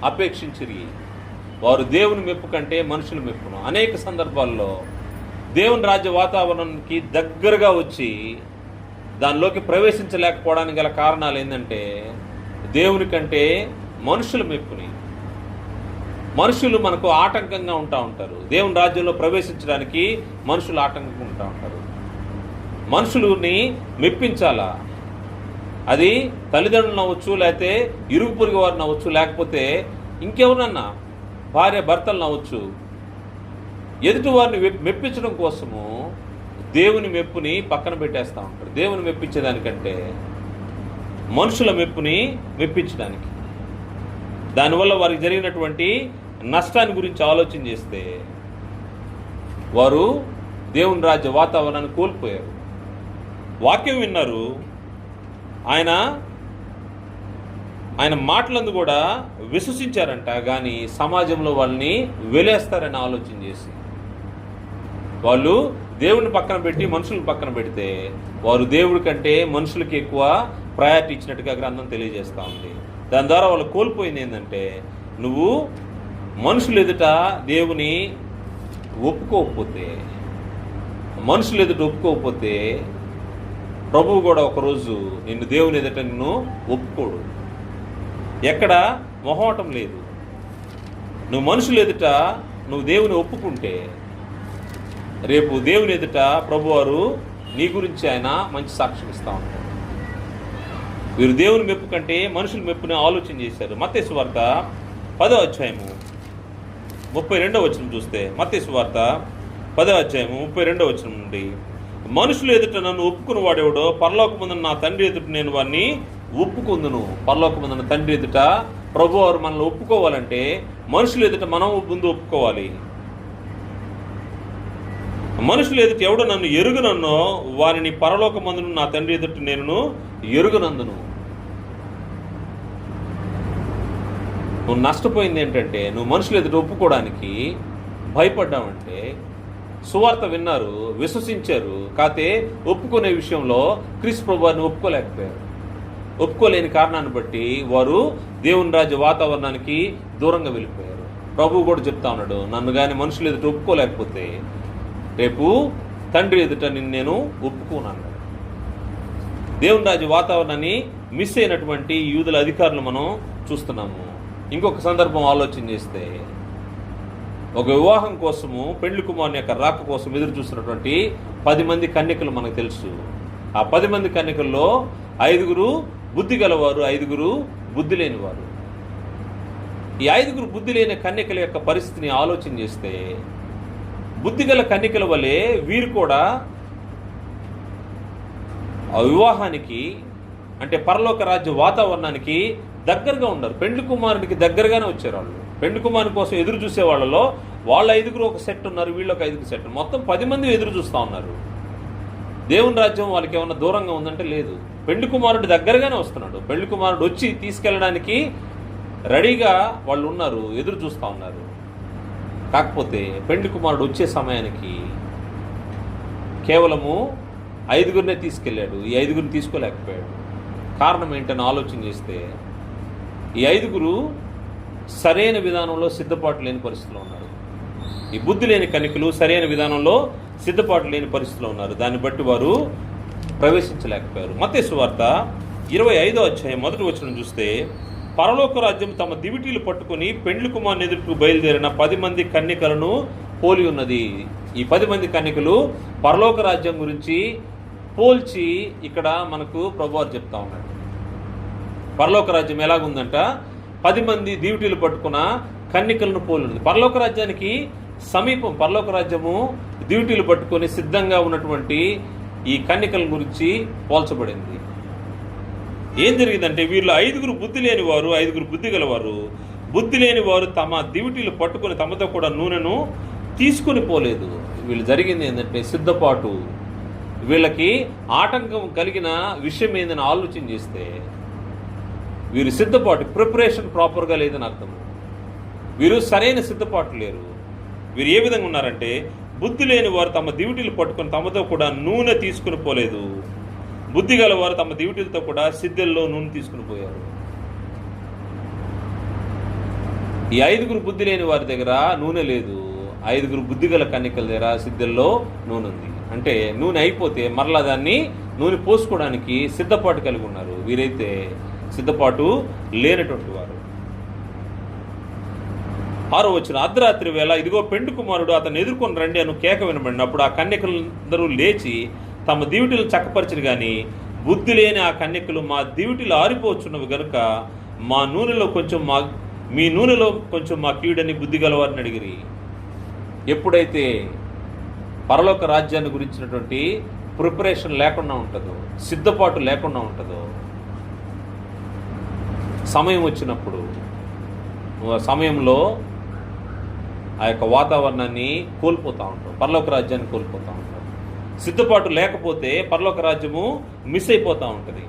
అపేక్షించిరి. వారు దేవుని మెప్పు కంటే మనుషుల మెప్పును అనేక సందర్భాల్లో దేవుని రాజ్య వాతావరణానికి దగ్గరగా వచ్చి దానిలోకి ప్రవేశించలేకపోవడానికి గల కారణాలు ఏంటంటే దేవుని కంటే మనుషుల మెప్పుని. మనుషులు మనకు ఆటంకంగా ఉంటారు. దేవుని రాజ్యంలో ప్రవేశించడానికి మనుషులు ఆటంకంగా ఉంటారు. మనుషులని మెప్పించాలా, అది తల్లిదండ్రులు అవ్వచ్చు, లేకపోతే ఇరుగు పొరుగు వారిని అవ్వచ్చు, లేకపోతే ఇంకెవరన్నా భార్య భర్తలను అవ్వచ్చు. ఎదుటి వారిని మెప్పించడం కోసము దేవుని మెప్పుని పక్కన పెట్టేస్తూ ఉంటారు. దేవుని మెప్పించేదానికంటే మనుషుల మెప్పుని మెప్పించడానికి. దానివల్ల వారికి జరిగినటువంటి నష్టాన్ని గురించి ఆలోచన చేస్తే వారు దేవుని రాజ్య వాతావరణాన్ని కోల్పోయారు. వాక్యం విన్నారు, ఆయన మాటలందు కూడా విశ్వసించారంట, కానీ సమాజంలో వాళ్ళని వెలేస్తారని ఆలోచన చేసి వాళ్ళు దేవుని పక్కన పెట్టి మనుషులను పక్కన పెడితే వారు దేవుడి కంటే మనుషులకి ఎక్కువ ప్రయారిటీ ఇచ్చినట్టుగా గ్రంథం తెలియజేస్తూ ఉంది. దాని ద్వారా వాళ్ళు కోల్పోయింది ఏంటంటే, నువ్వు మనుషులు ఎదుట దేవుని ఒప్పుకోకపోతే, ప్రభువు కూడా ఒకరోజు నిన్ను దేవుని ఎదుట నిన్ను ఒప్పుకోడు. ఎక్కడ మొహమాటం లేదు. నువ్వు మనుషులు ఎదుట నువ్వు దేవుని ఒప్పుకుంటే రేపు దేవుని ఎదుట ప్రభువారు నీ గురించి ఆయన మంచి సాక్ష్యం ఇస్తూ ఉంటాడు. వీరు దేవుని మెప్పు కంటే మనుషుల మెప్పుని ఆలోచన చేశారు. మత్తయి సువార్త 10వ అధ్యాయము 32వ వచనం చూస్తే, మత్తయి సువార్త 10వ అధ్యాయము 32వ వచనం నుండి, మనుషులు ఎదుట నన్ను ఒప్పుకుని వాడేవాడో పరలోకమందున నా తండ్రి ఎదుట నేను వారిని ఒప్పుకుందును. పరలోకమందున తండ్రి ఎదుట ప్రభువారు మనల్ని ఒప్పుకోవాలంటే మనుషులు ఎదుట మనం ముందు ఒప్పుకోవాలి. మనుషులు ఎదుట ఎవడో నన్ను ఎరుగనన్నో వారిని పరలోకమందున నా తండ్రి ఎదుట నేను ఎరుగనందును. నువ్వు నష్టపోయింది ఏంటంటే, నువ్వు మనుషులు ఎదుట ఒప్పుకోవడానికి భయపడ్డావంటే, సువార్త విన్నారు, విశ్వసించారు, కాతే ఒప్పుకునే విషయంలో క్రీస్తు ప్రభువారిని ఒప్పుకోలేకపోయారు. ఒప్పుకోలేని కారణాన్ని బట్టి వారు దేవుని రాజ్య వాతావరణానికి దూరంగా వెళ్ళిపోయారు. ప్రభువు కూడా చెప్తా ఉన్నాడు, నన్ను కానీ మనుషులు ఎదుట ఒప్పుకోలేకపోతే రేపు తండ్రి ఎదుట నేను ఒప్పుకోనన్నాడు. దేవుని రాజ్య వాతావరణాన్ని మిస్ అయినటువంటి యూదుల అధికారులు మనం చూస్తున్నాము. ఇంకొక సందర్భం ఆలోచన చేస్తే, ఒక వివాహం కోసము పెళ్లి కుమారుని యొక్క రాక కోసం ఎదురు చూస్తున్నటువంటి 10 మంది కన్యకలు మనకు తెలుసు. ఆ 10 మంది కన్యకల్లో 5 బుద్ధి గలవారు, 5 బుద్ధి లేనివారు. ఈ 5 బుద్ధి లేని కన్యకల యొక్క పరిస్థితిని ఆలోచన చేస్తే, బుద్ధిగల కన్యకల వలె వీరు కూడా ఆ వివాహానికి అంటే పరలోక రాజ్య వాతావరణానికి దగ్గరగా ఉన్నారు. పెండ్లి కుమారునికి దగ్గరగానే వచ్చారు వాళ్ళు. పెండ్లి కుమారుని కోసం ఎదురు చూసే వాళ్ళలో వాళ్ళ 5 ఒక సెట్ ఉన్నారు, వీళ్ళు ఒక 5 సెట్, మొత్తం 10 మంది ఎదురు చూస్తూ ఉన్నారు. దేవుని రాజ్యం వాళ్ళకి ఏమన్నా దూరంగా ఉందంటే లేదు. పెండ్లి కుమారుడు దగ్గరగానే వస్తున్నాడు. పెండ్లి కుమారుడు వచ్చి తీసుకెళ్ళడానికి రెడీగా వాళ్ళు ఉన్నారు, ఎదురు చూస్తూ ఉన్నారు. కాకపోతే పెండ్లి కుమారుడు వచ్చే సమయానికి కేవలము 5 తీసుకెళ్ళాడు. ఈ 5 తీసుకోలేకపోయాడు. కారణం ఏంటని ఆలోచన చేస్తే, ఈ 5 సరైన విధానంలో సిద్ధపాటు లేని పరిస్థితిలో ఉన్నారు. ఈ బుద్ధి లేని కన్యకలు సరైన విధానంలో సిద్ధపాటు లేని పరిస్థితిలో ఉన్నారు. దాన్ని బట్టి వారు ప్రవేశించలేకపోయారు. మత్తయి సువార్త 25వ అధ్యాయం 1వ వచనం చూస్తే, పరలోక రాజ్యం తమ దివిటీలు పట్టుకుని పెండ్లి కుమారుని ఎదుటికి బయలుదేరిన 10 మంది కన్యకలను పోలి ఉన్నది. ఈ 10 మంది కన్యకలు పరలోక రాజ్యం గురించి పోల్చి ఇక్కడ మనకు ప్రభువారు చెప్తా ఉన్నాడు. పరలోక రాజ్యం ఎలాగుందంట, 10 మంది దివిటీలు పట్టుకున్న కన్యకలను పోలి ఉన్నది. పరలోక రాజ్యానికి సమీపం. పరలోక రాజ్యము దివిటీలు పట్టుకొని సిద్ధంగా ఉన్నటువంటి ఈ కన్యకల గురించి పోల్చబడింది. ఏం జరిగిందంటే, వీళ్ళు 5 బుద్ధి లేని వారు, 5 బుద్ధి గలవారు. బుద్ధి లేని వారు తమ దివిటీలు పట్టుకొని తమతో కూడా నూనెను తీసుకుని పోలేదు. వీళ్ళు జరిగింది ఏంటంటే సిద్ధపాటు. వీళ్ళకి ఆటంకం కలిగిన విషయం ఏందని ఆలోచన చేస్తే, వీరు సిద్ధపాటు ప్రిపరేషన్ ప్రాపర్గా లేదని అర్థం. వీరు సరైన సిద్ధపాటు లేరు. వీరు ఏ విధంగా ఉన్నారంటే, బుద్ధి లేని వారు తమ దివిటీలు పట్టుకొని తమతో కూడా నూనె తీసుకుని పోలేదు. బుద్ధి గల వారు తమ దివిటీలతో కూడా సిద్ధెల్లో నూనె తీసుకుని పోయారు. ఈ 5 బుద్ధి లేని వారి దగ్గర నూనె లేదు. 5 బుద్ధి గల కన్యకల దగ్గర సిద్ధెల్లో నూనె ఉంది. అంటే నూనె అయిపోతే మరలా దాన్ని నూనె పోసుకోవడానికి సిద్ధపాటు కలిగి ఉన్నారు. వీరైతే సిద్ధపాటు లేనటువంటి వారు. 6వ వచనం, అర్ధరాత్రి వేళ ఇదిగో పెండ్లి కుమారుడు అతను ఎదుర్కొని రండి అని కేక వినబడినప్పుడు ఆ కన్యకలందరూ లేచి తమ దివిటీలను చక్కపరిచిరు. కానీ బుద్ధి లేని ఆ కన్యకలు, మా దివిటీలు ఆరిపోవచ్చున్నవి గనుక మీ నూనెలో కొంచెం మా కీడని బుద్ధి గలవారిని అడిగిరి. ఎప్పుడైతే పరలోక రాజ్యాన్ని గురించినటువంటి ప్రిపరేషన్ లేకుండా ఉంటుందో, సిద్ధపాటు లేకుండా ఉంటుందో, సమయం వచ్చినప్పుడు సమయంలో ఆ యొక్క వాతావరణాన్ని కోల్పోతూ ఉంటాం, పరలోక రాజ్యాన్ని కోల్పోతూ ఉంటాం. సిద్ధపాటు లేకపోతే పరలోక రాజ్యము మిస్ అయిపోతూ ఉంటుంది.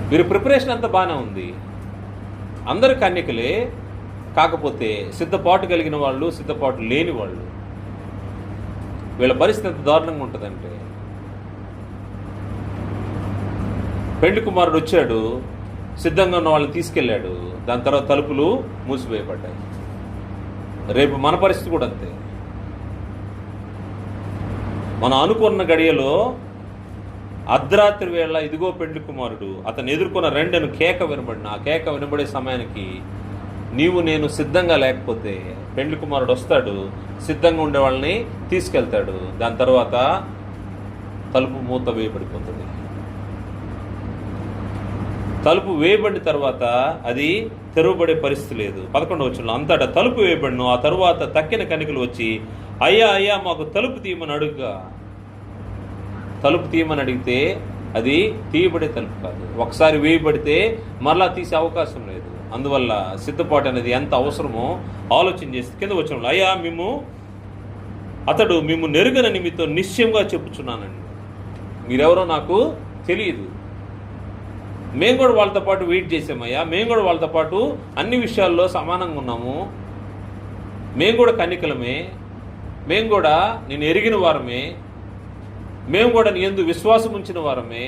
మీరు ప్రిపరేషన్ అంతా బాగానే ఉంది, అందరు కన్యకలే, కాకపోతే సిద్ధపాటు కలిగిన వాళ్ళు, సిద్ధపాటు లేని వాళ్ళు, వీళ్ళ పరిస్థితి ఎంత దారుణంగా ఉంటుందంటే, పెళ్లి కుమారుడు వచ్చాడు, సిద్ధంగా ఉన్న వాళ్ళని తీసుకెళ్ళాడు, దాని తర్వాత తలుపులు మూసివేయబడ్డాయి. రేపు మన పరిస్థితి కూడా అంతే. మనం అనుకున్న గడియలో అర్ధరాత్రి వేళ ఇదిగో పెళ్లి కుమారుడు, అతను ఎదుర్కొన్న రెండను కేక వినబడిన, ఆ కేక వినబడే సమయానికి నీవు నేను సిద్ధంగా లేకపోతే పెళ్లి కుమారుడు వస్తాడు, సిద్ధంగా ఉండే వాళ్ళని తీసుకెళ్తాడు, దాని తర్వాత తలుపు మూత వేయబడిపోతుంది. తలుపు వేయబడిన తర్వాత అది తెరవబడే పరిస్థితి లేదు. 11వ వచనంలో అంతటా తలుపు వేయబడిను, ఆ తరువాత తక్కిన కన్యకలు వచ్చి అయ్యా అయ్యా మాకు తలుపు తీయమని అడుగుగా. తలుపు తీయమని అడిగితే అది తీయబడే తలుపు కాదు, ఒకసారి వేయబడితే మరలా తీసే అవకాశం లేదు. అందువల్ల సిద్ధపాటు అనేది ఎంత అవసరమో ఆలోచన చేసి కింద వచనంలో అయ్యా అతడు మేము నెరుగనని మీతో నిశ్చయంగా చెప్పుచున్నానండి, మీరెవరో నాకు తెలియదు. మేము కూడా వాళ్ళతో పాటు వెయిట్ చేసామయ్యా, మేము కూడా వాళ్ళతో పాటు అన్ని విషయాల్లో సమానంగా ఉన్నాము, మేము కూడా కన్యకలమే, మేము కూడా నేను ఎరిగిన వారమే, మేము కూడా నీ యందు విశ్వాసం ఉంచిన వారమే,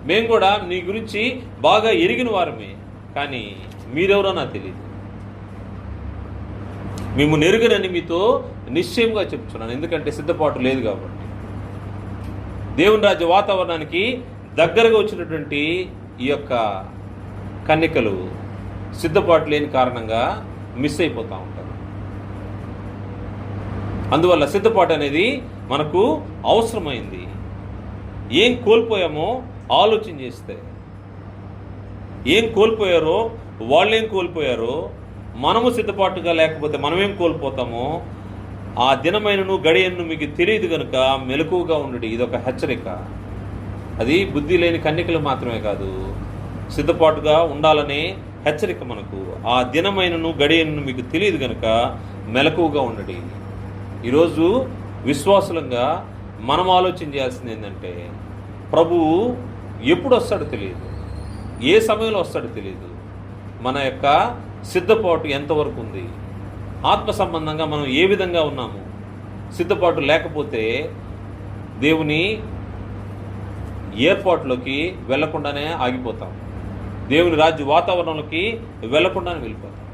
మేము కూడా నీ గురించి బాగా ఎరిగిన వారమే, కానీ మీరెవరో నాకు తెలియదు. మేము నెరుగనని మీతో నిశ్చయంగా చెప్తున్నాను, ఎందుకంటే సిద్ధపాటు లేదు కాబట్టి. దేవుని రాజ్య వాతావరణానికి దగ్గరగా వచ్చినటువంటి ఈ యొక్క కన్యకలు సిద్ధపాటు లేని కారణంగా మిస్ అయిపోతూ ఉంటారు. అందువల్ల సిద్ధపాటు అనేది మనకు అవసరమైంది. ఏం కోల్పోయామో ఆలోచన చేస్తే, ఏం కోల్పోయారో వాళ్ళేం కోల్పోయారో, మనము సిద్ధపాటుగా లేకపోతే మనమేం కోల్పోతామో ఆ దినమైనను గడియను మీకు తెలియదు కనుక మెలకువగా ఉండడి. ఇదొక హెచ్చరిక. అది బుద్ధి లేని కన్యకలు మాత్రమే కాదు, సిద్ధపాటుగా ఉండాలనే హెచ్చరిక మనకు. ఆ దినమైనను గడియను మీకు తెలియదు కనుక మెలకువగా ఉండడి. ఈరోజు విశ్వాసులంగా మనం ఆలోచన చేయాల్సింది ఏంటంటే, ప్రభువు ఎప్పుడు వస్తాడో తెలియదు, ఏ సమయంలో వస్తాడో తెలియదు. మన యొక్క సిద్ధపాటు ఎంతవరకు ఉంది, ఆత్మ సంబంధంగా మనం ఏ విధంగా ఉన్నాము. సిద్ధపాటు లేకపోతే దేవుని ఏర్పాటులోకి వెళ్లకుండానే ఆగిపోతాం, దేవుని రాజ్య వాతావరణంలోకి వెళ్లకుండానే వెళ్ళిపోతాం.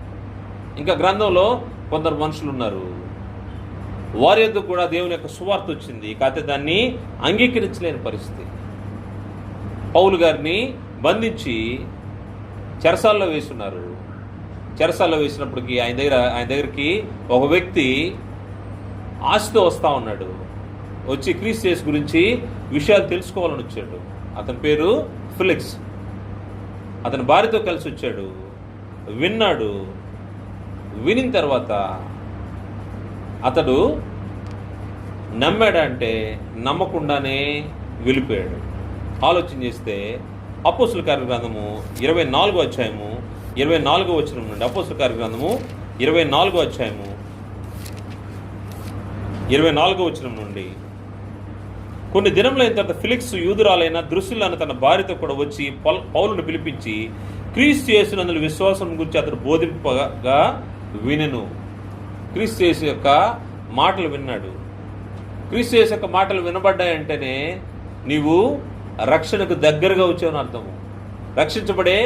ఇంకా గ్రంథంలో కొందరు మనుషులు ఉన్నారు, వారి యొద్ద కూడా దేవుని యొక్క సువార్త వచ్చింది, కాకపోతే దాన్ని అంగీకరించలేని పరిస్థితి. పౌలు గారిని బంధించి చెరసాల్లో వేస్తున్నారు. చెరసాల్లో వేసినప్పటికీ ఆయన దగ్గరికి ఒక వ్యక్తి ఆశతో వస్తూ ఉన్నాడు, వచ్చి క్రీస్తు యేసు గురించి విషయాలు తెలుసుకోవాలని వచ్చాడు. అతని పేరు ఫిలిక్స్. అతని భార్యతో కలిసి వచ్చాడు, విన్నాడు. వినిన తర్వాత అతడు నమ్మాడంటే నమ్మకుండానే వెళ్ళిపోయాడు. ఆలోచన చేస్తే అపోస్తుల కార్య గ్రంథము 24వ అధ్యాయము 24వ వచనం నుండి, అపోస్తుల కార్య గ్రంథము 24వ అధ్యాయము 24వ వచనం నుండి, కొన్ని దినములైన తర్వాత ఫిలిక్స్ యూదురాలైన ద్రుసిల్లాను తన భార్యతో కూడా వచ్చి పౌలును పిలిపించి క్రీస్తు యేసునందు విశ్వాసం గురించి అతడు బోధింపగా వినెను. క్రీస్తు యేసు యొక్క మాటలు విన్నాడు. క్రీస్తు యేసు యొక్క మాటలు వినబడ్డాయంటేనే నీవు రక్షణకు దగ్గరగా వచ్చావని అర్థము. రక్షించబడే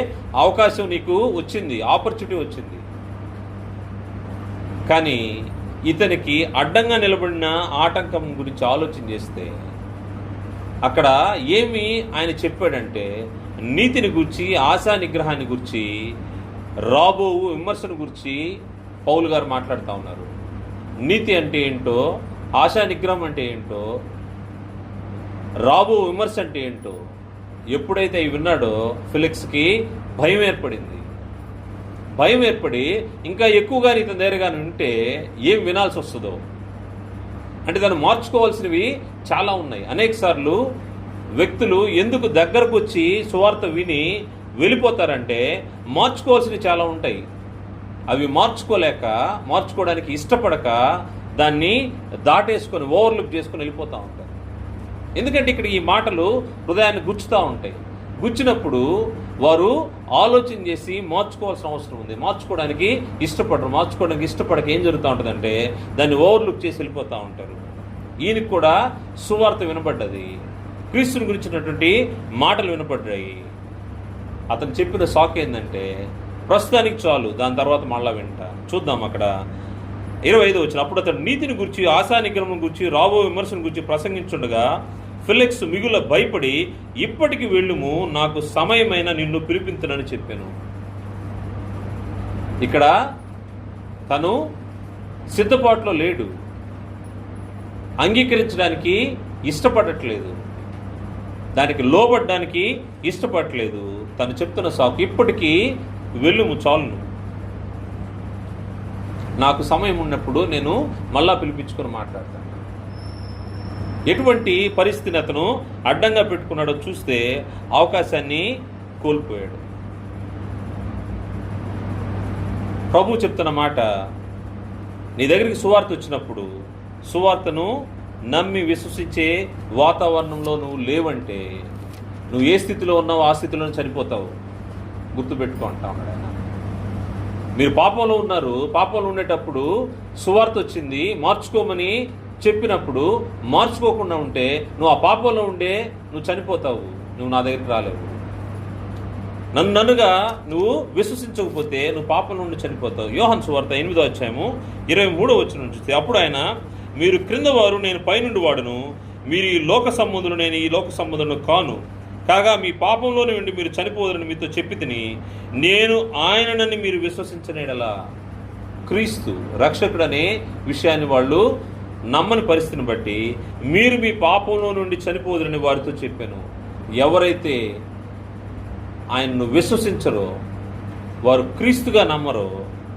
అవకాశం నీకు వచ్చింది, ఆపర్చునిటీ వచ్చింది. కానీ ఇతనికి అడ్డంగా నిలబడిన ఆటంకం గురించి ఆలోచన చేస్తే అక్కడ ఏమి ఆయన చెప్పాడంటే, నీతిని గురించి, ఆశా నిగ్రహాన్ని గురించి, రాబో విమర్శను గురించి పౌలు గారు మాట్లాడుతూ ఉన్నారు. నీతి అంటే ఏంటో, ఆశా నిగ్రహం అంటే ఏంటో, రాబో విమర్శ అంటే ఏంటో ఎప్పుడైతే ఇవి విన్నాడో ఫిలిక్స్కి భయం ఏర్పడింది. భయం ఏర్పడి ఇంకా ఎక్కువగా ఇతని దగ్గరగానే ఉంటే ఏం వినాల్సి వస్తుందో, అంటే దాన్ని మార్చుకోవాల్సినవి చాలా ఉన్నాయి. అనేక సార్లు వ్యక్తులు ఎందుకు దగ్గరకు వచ్చి సువార్త విని వెళ్ళిపోతారంటే మార్చుకోవాల్సినవి చాలా ఉంటాయి. అవి మార్చుకోవడానికి ఇష్టపడక దాన్ని దాటేసుకొని ఓవర్లుక్ చేసుకొని వెళ్ళిపోతూ ఉంటారు. ఎందుకంటే ఇక్కడ ఈ మాటలు హృదయాన్ని గుచ్చుతూ ఉంటాయి. గుచ్చినప్పుడు వారు ఆలోచన చేసి మార్చుకోవాల్సిన అవసరం ఉంది. మార్చుకోవడానికి ఇష్టపడక ఏం జరుగుతూ ఉంటుందంటే దాన్ని ఓవర్లుక్ చేసి వెళ్ళిపోతూ ఉంటారు. ఈయనకి కూడా సువార్త వినపడ్డది, క్రీస్తుని గురించినటువంటి మాటలు వినపడ్డాయి. అతను చెప్పిన షాక్ ఏంటంటే ప్రస్తుతానికి చాలు, దాని తర్వాత మళ్ళా వింటా. చూద్దాం అక్కడ 25 వచ్చిన. అప్పుడు అతడు నీతిని గురించి, ఆశానిగ్రహం గురించి, రాబో విమర్శను గురించి ప్రసంగించుండగా ఫెలిక్స్ మిగుల భయపడి, ఇప్పటికి వెళ్ళుము, నాకు సమయమైన నిన్ను పిలిపించనని చెప్పాను. ఇక్కడ తను సిద్ధపాటులో లేడు, అంగీకరించడానికి ఇష్టపడట్లేదు, దానికి లోబడ్డానికి ఇష్టపడట్లేదు. తను చెప్తున్న సాకు, ఇప్పటికీ వెళ్ళుము చాలును, నాకు సమయం ఉన్నప్పుడు నేను మళ్ళా పిలిపించుకొని మాట్లాడతాను. ఎటువంటి పరిస్థితిని అతను అడ్డంగా పెట్టుకున్నాడో చూస్తే అవకాశాన్ని కోల్పోయాడు. ప్రభు చెప్తున్న మాట, నీ దగ్గరికి సువార్త వచ్చినప్పుడు సువార్తను నమ్మి విశ్వసించే వాతావరణంలో నువ్వు లేవంటే నువ్వు ఏ స్థితిలో ఉన్నావు ఆ స్థితిలోనే చనిపోతావు. గుర్తుపెట్టుకో అంటా ఉన్నాడు ఆయన. మీరు పాపంలో ఉన్నారు, పాపంలో ఉండేటప్పుడు సువార్త వచ్చింది మార్చుకోమని చెప్పినప్పుడు మార్చుకోకుండా ఉంటే నువ్వు ఆ పాపంలో ఉండే నువ్వు చనిపోతావు, నువ్వు నా దగ్గరికి రాలేవు. నన్నుగా నువ్వు విశ్వసించకపోతే నువ్వు పాపంలో ఉండి చనిపోతావు. యోహాను సువార్త 8వ అధ్యాయము 23వ వచనం చూస్తే, అప్పుడు ఆయన, మీరు క్రింద వారు, నేను పైనుండి వాడును, మీరు ఈ లోక సంబంధులు, నేను ఈ లోక సంబంధులను కాను, కాగా మీ పాపంలోనే ఉండి మీరు చనిపోదని మీతో చెప్పి తిని, నేను ఆయననని మీరు విశ్వసించనేడలా. క్రీస్తు రక్షకుడనే విషయాన్ని వాళ్ళు నమ్మని పరిస్థితిని బట్టి మీరు మీ పాపంలో నుండి చనిపోదురని వారితో చెప్పాను. ఎవరైతే ఆయన్ను విశ్వసించరో, వారు క్రీస్తుగా నమ్మరో,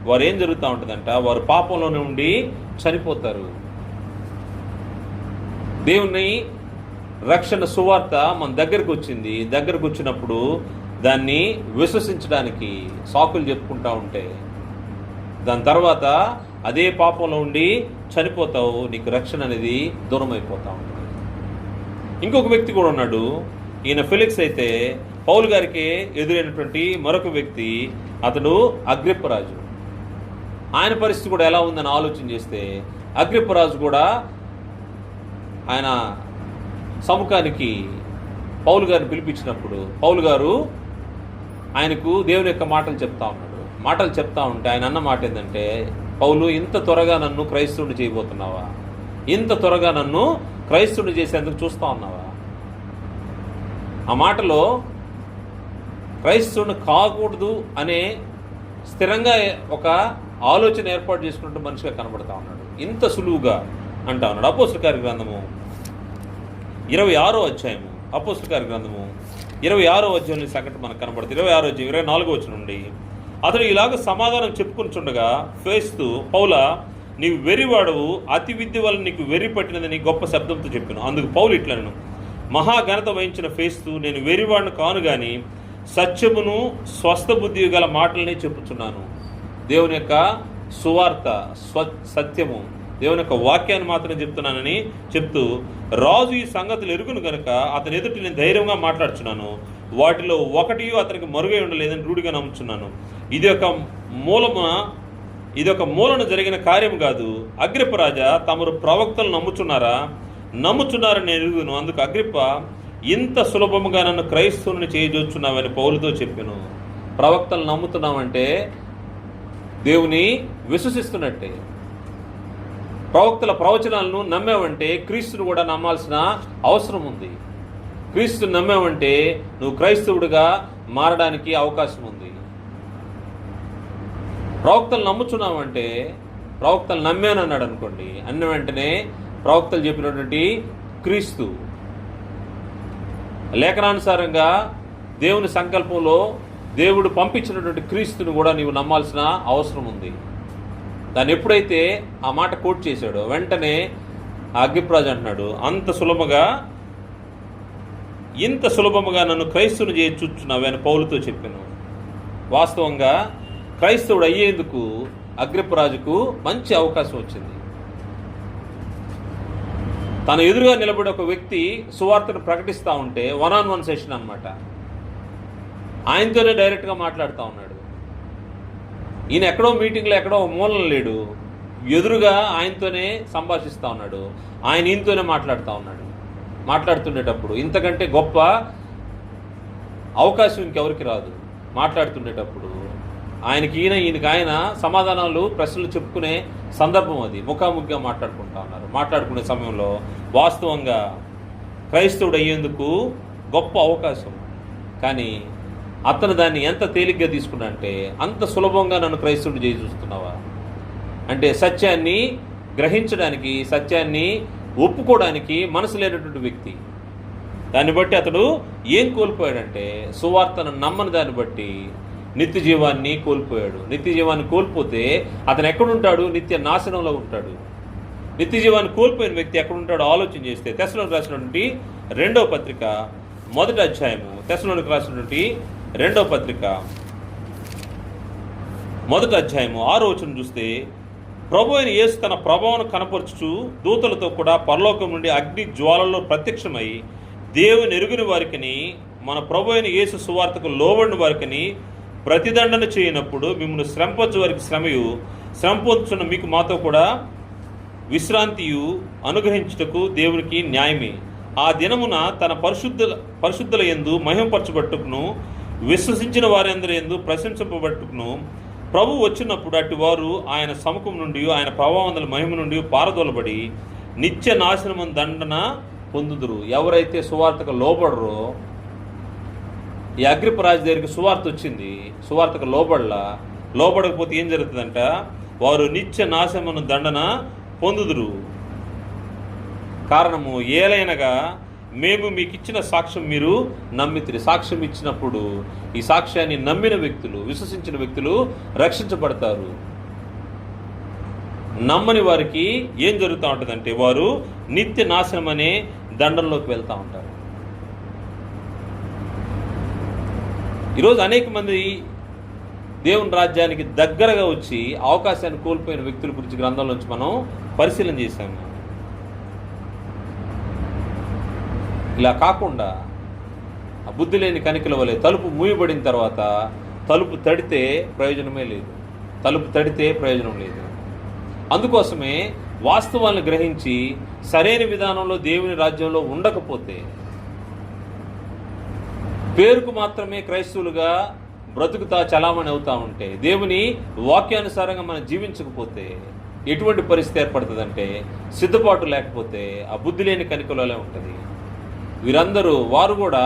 వారు ఏం జరుగుతూ ఉంటుందంట, వారు పాపంలోనే ఉండి చనిపోతారు. దేవుని రక్షణ సువార్త మన దగ్గరకు వచ్చింది. దగ్గరకు వచ్చినప్పుడు దాన్ని విశ్వసించడానికి సాకులు చెప్పుకుంటూ ఉంటే దాని తర్వాత అదే పాపంలో ఉండి చనిపోతావు, నీకు రక్షణ అనేది దూరం అయిపోతూ ఉంటుంది. ఇంకొక వ్యక్తి కూడా ఉన్నాడు. ఈయన ఫెలిక్స్ అయితే పౌలు గారికి ఎదురైనటువంటి మరొక వ్యక్తి, అతడు అగ్రిప్పరాజు. ఆయన పరిస్థితి కూడా ఎలా ఉందని ఆలోచన చేస్తే అగ్రిప్పరాజు కూడా ఆయన సముఖానికి పౌలు గారిని పిలిపించినప్పుడు పౌలు గారు ఆయనకు దేవుని యొక్క మాటలు చెప్తా ఉన్నాడు. మాటలు చెప్తా ఉంటే ఆయన అన్న మాట ఏంటంటే, పౌలు, ఇంత త్వరగా నన్ను క్రైస్తవుని చేయబోతున్నావా? ఇంత త్వరగా నన్ను క్రైస్తవుని చేసేందుకు చూస్తా ఉన్నావా? ఆ మాటలో క్రైస్తవుని కాకూడదు అనే స్థిరంగా ఒక ఆలోచన ఏర్పాటు చేసుకున్నట్టు మనిషిగా కనబడతా ఉన్నాడు. ఇంత సులువుగా అంటా ఉన్నాడు. అపోస్తలుల కార్య గ్రంథము 26వ అధ్యాయము, అపోస్తలుల కార్య గ్రంథము 26వ అధ్యాయంలో సంఘటన మనకు కనబడుతుంది. 26వ అధ్యాయం 24వ వచనం నుండి, అతడు ఇలాగ సమాధానం చెప్పుకొనిచుండగా ఫేస్తు, పౌలా, నీవు వెర్రివాడవు, అతి విద్య వల్ల నీకు వెర్రి పట్టినదని గొప్ప శబ్దంతో చెప్పాను. అందుకు పౌలు ఇట్లనను, మహాఘనత వహించిన ఫేస్తు, నేను వెర్రివాడిని కాను గాని సత్యమును స్వస్థ బుద్ధి గల మాటలనే చెప్పుచున్నాను. దేవుని యొక్క సువార్త, సత్యము, దేవుని యొక్క వాక్యాన్ని మాత్రం చెప్తున్నానని చెప్తూ, రాజు ఈ సంగతులు ఎరుగును గనుక అతని ఎదుటి నేను ధైర్యంగా మాట్లాడుచున్నాను. వాటిలో ఒకటి అతనికి మరుగై ఉండలేదని రూఢిగా నమ్ముచున్నాను. ఇది ఒక మూలన జరిగిన కార్యం కాదు. అగ్రిప్ప రాజా, తమరు ప్రవక్తలు నమ్ముచున్నారని నేను ఎరుగును. అందుకు అగ్రిప్ప, ఇంత సులభముగా నన్ను క్రైస్తవుని చేయజొచ్చున్నావని పౌలుతో చెప్పాను. ప్రవక్తలు నమ్ముతున్నామంటే దేవుని విశ్వసిస్తున్నట్టే. ప్రవక్తల ప్రవచనాలను నమ్మావంటే క్రీస్తుని కూడా నమ్మాల్సిన అవసరం ఉంది. క్రీస్తుని నమ్మావంటే నువ్వు క్రైస్తవుడిగా మారడానికి అవకాశం ఉంది. ప్రవక్తలు నమ్ముచున్నావంటే, ప్రవక్తలు నమ్మానన్నాడు అనుకోండి, అన్న వెంటనే ప్రవక్తలు చెప్పినటువంటి క్రీస్తు లేఖనానుసారంగా దేవుని సంకల్పంలో దేవుడు పంపించినటువంటి క్రీస్తుని కూడా నీవు నమ్మాల్సిన అవసరం ఉంది. దాన్ని ఎప్పుడైతే ఆ మాట కోట్ చేశాడో వెంటనే ఆ అగ్రిప్పరాజు అంటున్నాడు, అంత సులభంగా ఇంత సులభముగా నన్ను క్రైస్తవుని చేసి చూచున్నావు అని పౌలుతో చెప్పాను. వాస్తవంగా క్రైస్తవుడు అయ్యేందుకు అగ్రిప్పరాజుకు మంచి అవకాశం వచ్చింది. తన ఎదురుగా నిలబడి ఒక వ్యక్తి సువార్తను ప్రకటిస్తూ ఉంటే 1-on-1 సెషన్ అనమాట. ఆయనతోనే డైరెక్ట్గా మాట్లాడుతూ ఉన్నాడు. ఈయన ఎక్కడో మీటింగ్లో ఎక్కడో మూలం లేడు, ఎదురుగా ఆయనతోనే సంభాషిస్తూ ఉన్నాడు. ఆయన ఈయనతోనే మాట్లాడుతూ ఉన్నాడు. మాట్లాడుతుండేటప్పుడు ఇంతకంటే గొప్ప అవకాశం ఇంకెవరికి రాదు. మాట్లాడుతుండేటప్పుడు ఈయనకి ఆయన సమాధానాలు ప్రశ్నలు చెప్పుకునే సందర్భం అది. ముఖాముఖిగా మాట్లాడుకుంటా ఉన్నారు. మాట్లాడుకునే సమయంలో వాస్తవంగా క్రైస్తవుడు అయ్యేందుకు గొప్ప అవకాశం. కానీ అతను దాన్ని ఎంత తేలిగ్గా తీసుకున్నా అంటే, అంత సులభంగా నన్ను క్రైస్తవుడు చేసి చూస్తున్నావా అంటే, సత్యాన్ని గ్రహించడానికి, సత్యాన్ని ఒప్పుకోవడానికి మనసు లేనటువంటి వ్యక్తి. దాన్ని బట్టి అతడు ఏం కోల్పోయాడంటే, సువార్తను నమ్మని దాన్ని బట్టి నిత్య జీవాన్ని కోల్పోయాడు. నిత్య జీవాన్ని కోల్పోతే అతను ఎక్కడుంటాడు? నిత్య నాశనంలో ఉంటాడు. నిత్య జీవాన్ని కోల్పోయిన వ్యక్తి ఎక్కడుంటాడో ఆలోచన చేస్తే, తెస్సలోనికి రాసినటువంటి 2వ పత్రిక 1వ అధ్యాయము, తెస్సలోనికి రాసినటువంటి 2వ పత్రిక 1వ అధ్యాయము 6వ వచనం చూస్తే, ప్రభు అయిన యేసు తన ప్రభావం కనపరచుచు దూతలతో కూడా పరలోకం నుండి అగ్ని జ్వాలలో ప్రత్యక్షమై దేవుని ఎరుగిన వారికిని మన ప్రభు అయిన యేసు సువార్తకు లోబడిన వారికిని ప్రతిదండన చేయనప్పుడు మిమ్మల్ని శ్రమపరచు వారికి శ్రమయు, శ్రమపొందుచున్న మీకు మాతో కూడా విశ్రాంతియు అనుగ్రహించుటకు దేవునికి న్యాయమే. ఆ దినమున తన పరిశుద్ధుల యందు మహిమపరచబట్టుకును, విశ్వసించిన వారందరి యందు ప్రశంసింపబట్టుకును ప్రభు వచ్చినప్పుడు అటు వారు ఆయన సముఖం నుండి, ఆయన ప్రభావందల మహిమ నుండి పారదోలబడి నిత్య నాశనము దండన పొందుదురు. ఎవరైతే సువార్తకు లోబడరో, ఈ అగ్రిప్పరాజు దగ్గరికి సువార్త వచ్చింది, సువార్తకు లోబడకపోతే ఏం జరుగుతుందంట? వారు నిత్య నాశనమును దండన పొందుదురు. కారణము ఏలైనగా మేము మీకు ఇచ్చిన సాక్ష్యం మీరు నమ్మితిరి. సాక్ష్యం ఇచ్చినప్పుడు ఈ సాక్ష్యాన్ని నమ్మిన వ్యక్తులు, విశ్వసించిన వ్యక్తులు రక్షించబడతారు. నమ్మని వారికి ఏం జరుగుతూ ఉంటుందంటే, వారు నిత్య నాశనం అనే దండంలోకి వెళ్తూ ఉంటారు. ఈరోజు అనేక మంది దేవుని రాజ్యానికి దగ్గరగా వచ్చి అవకాశాన్ని కోల్పోయిన వ్యక్తుల గురించి గ్రంథంలోంచి మనం పరిశీలన చేశాము. ఇలా కాకుండా ఆ బుద్ధి లేని కనికల వలె తలుపు మూయబడిన తర్వాత తలుపు తడితే ప్రయోజనమే లేదు. తలుపు తడితే ప్రయోజనం లేదు. అందుకోసమే వాస్తవాలను గ్రహించి సరైన విధానంలో దేవుని రాజ్యంలో ఉండకపోతే, పేరుకు మాత్రమే క్రైస్తవులుగా బ్రతుకుతా చలామణి అవుతూ ఉంటే, దేవుని వాక్యానుసారంగా మనం జీవించకపోతే ఎటువంటి పరిస్థితి ఏర్పడుతుందంటే, సిద్ధపాటు లేకపోతే ఆ బుద్ధి లేని కనికలే ఉంటుంది. వారు కూడా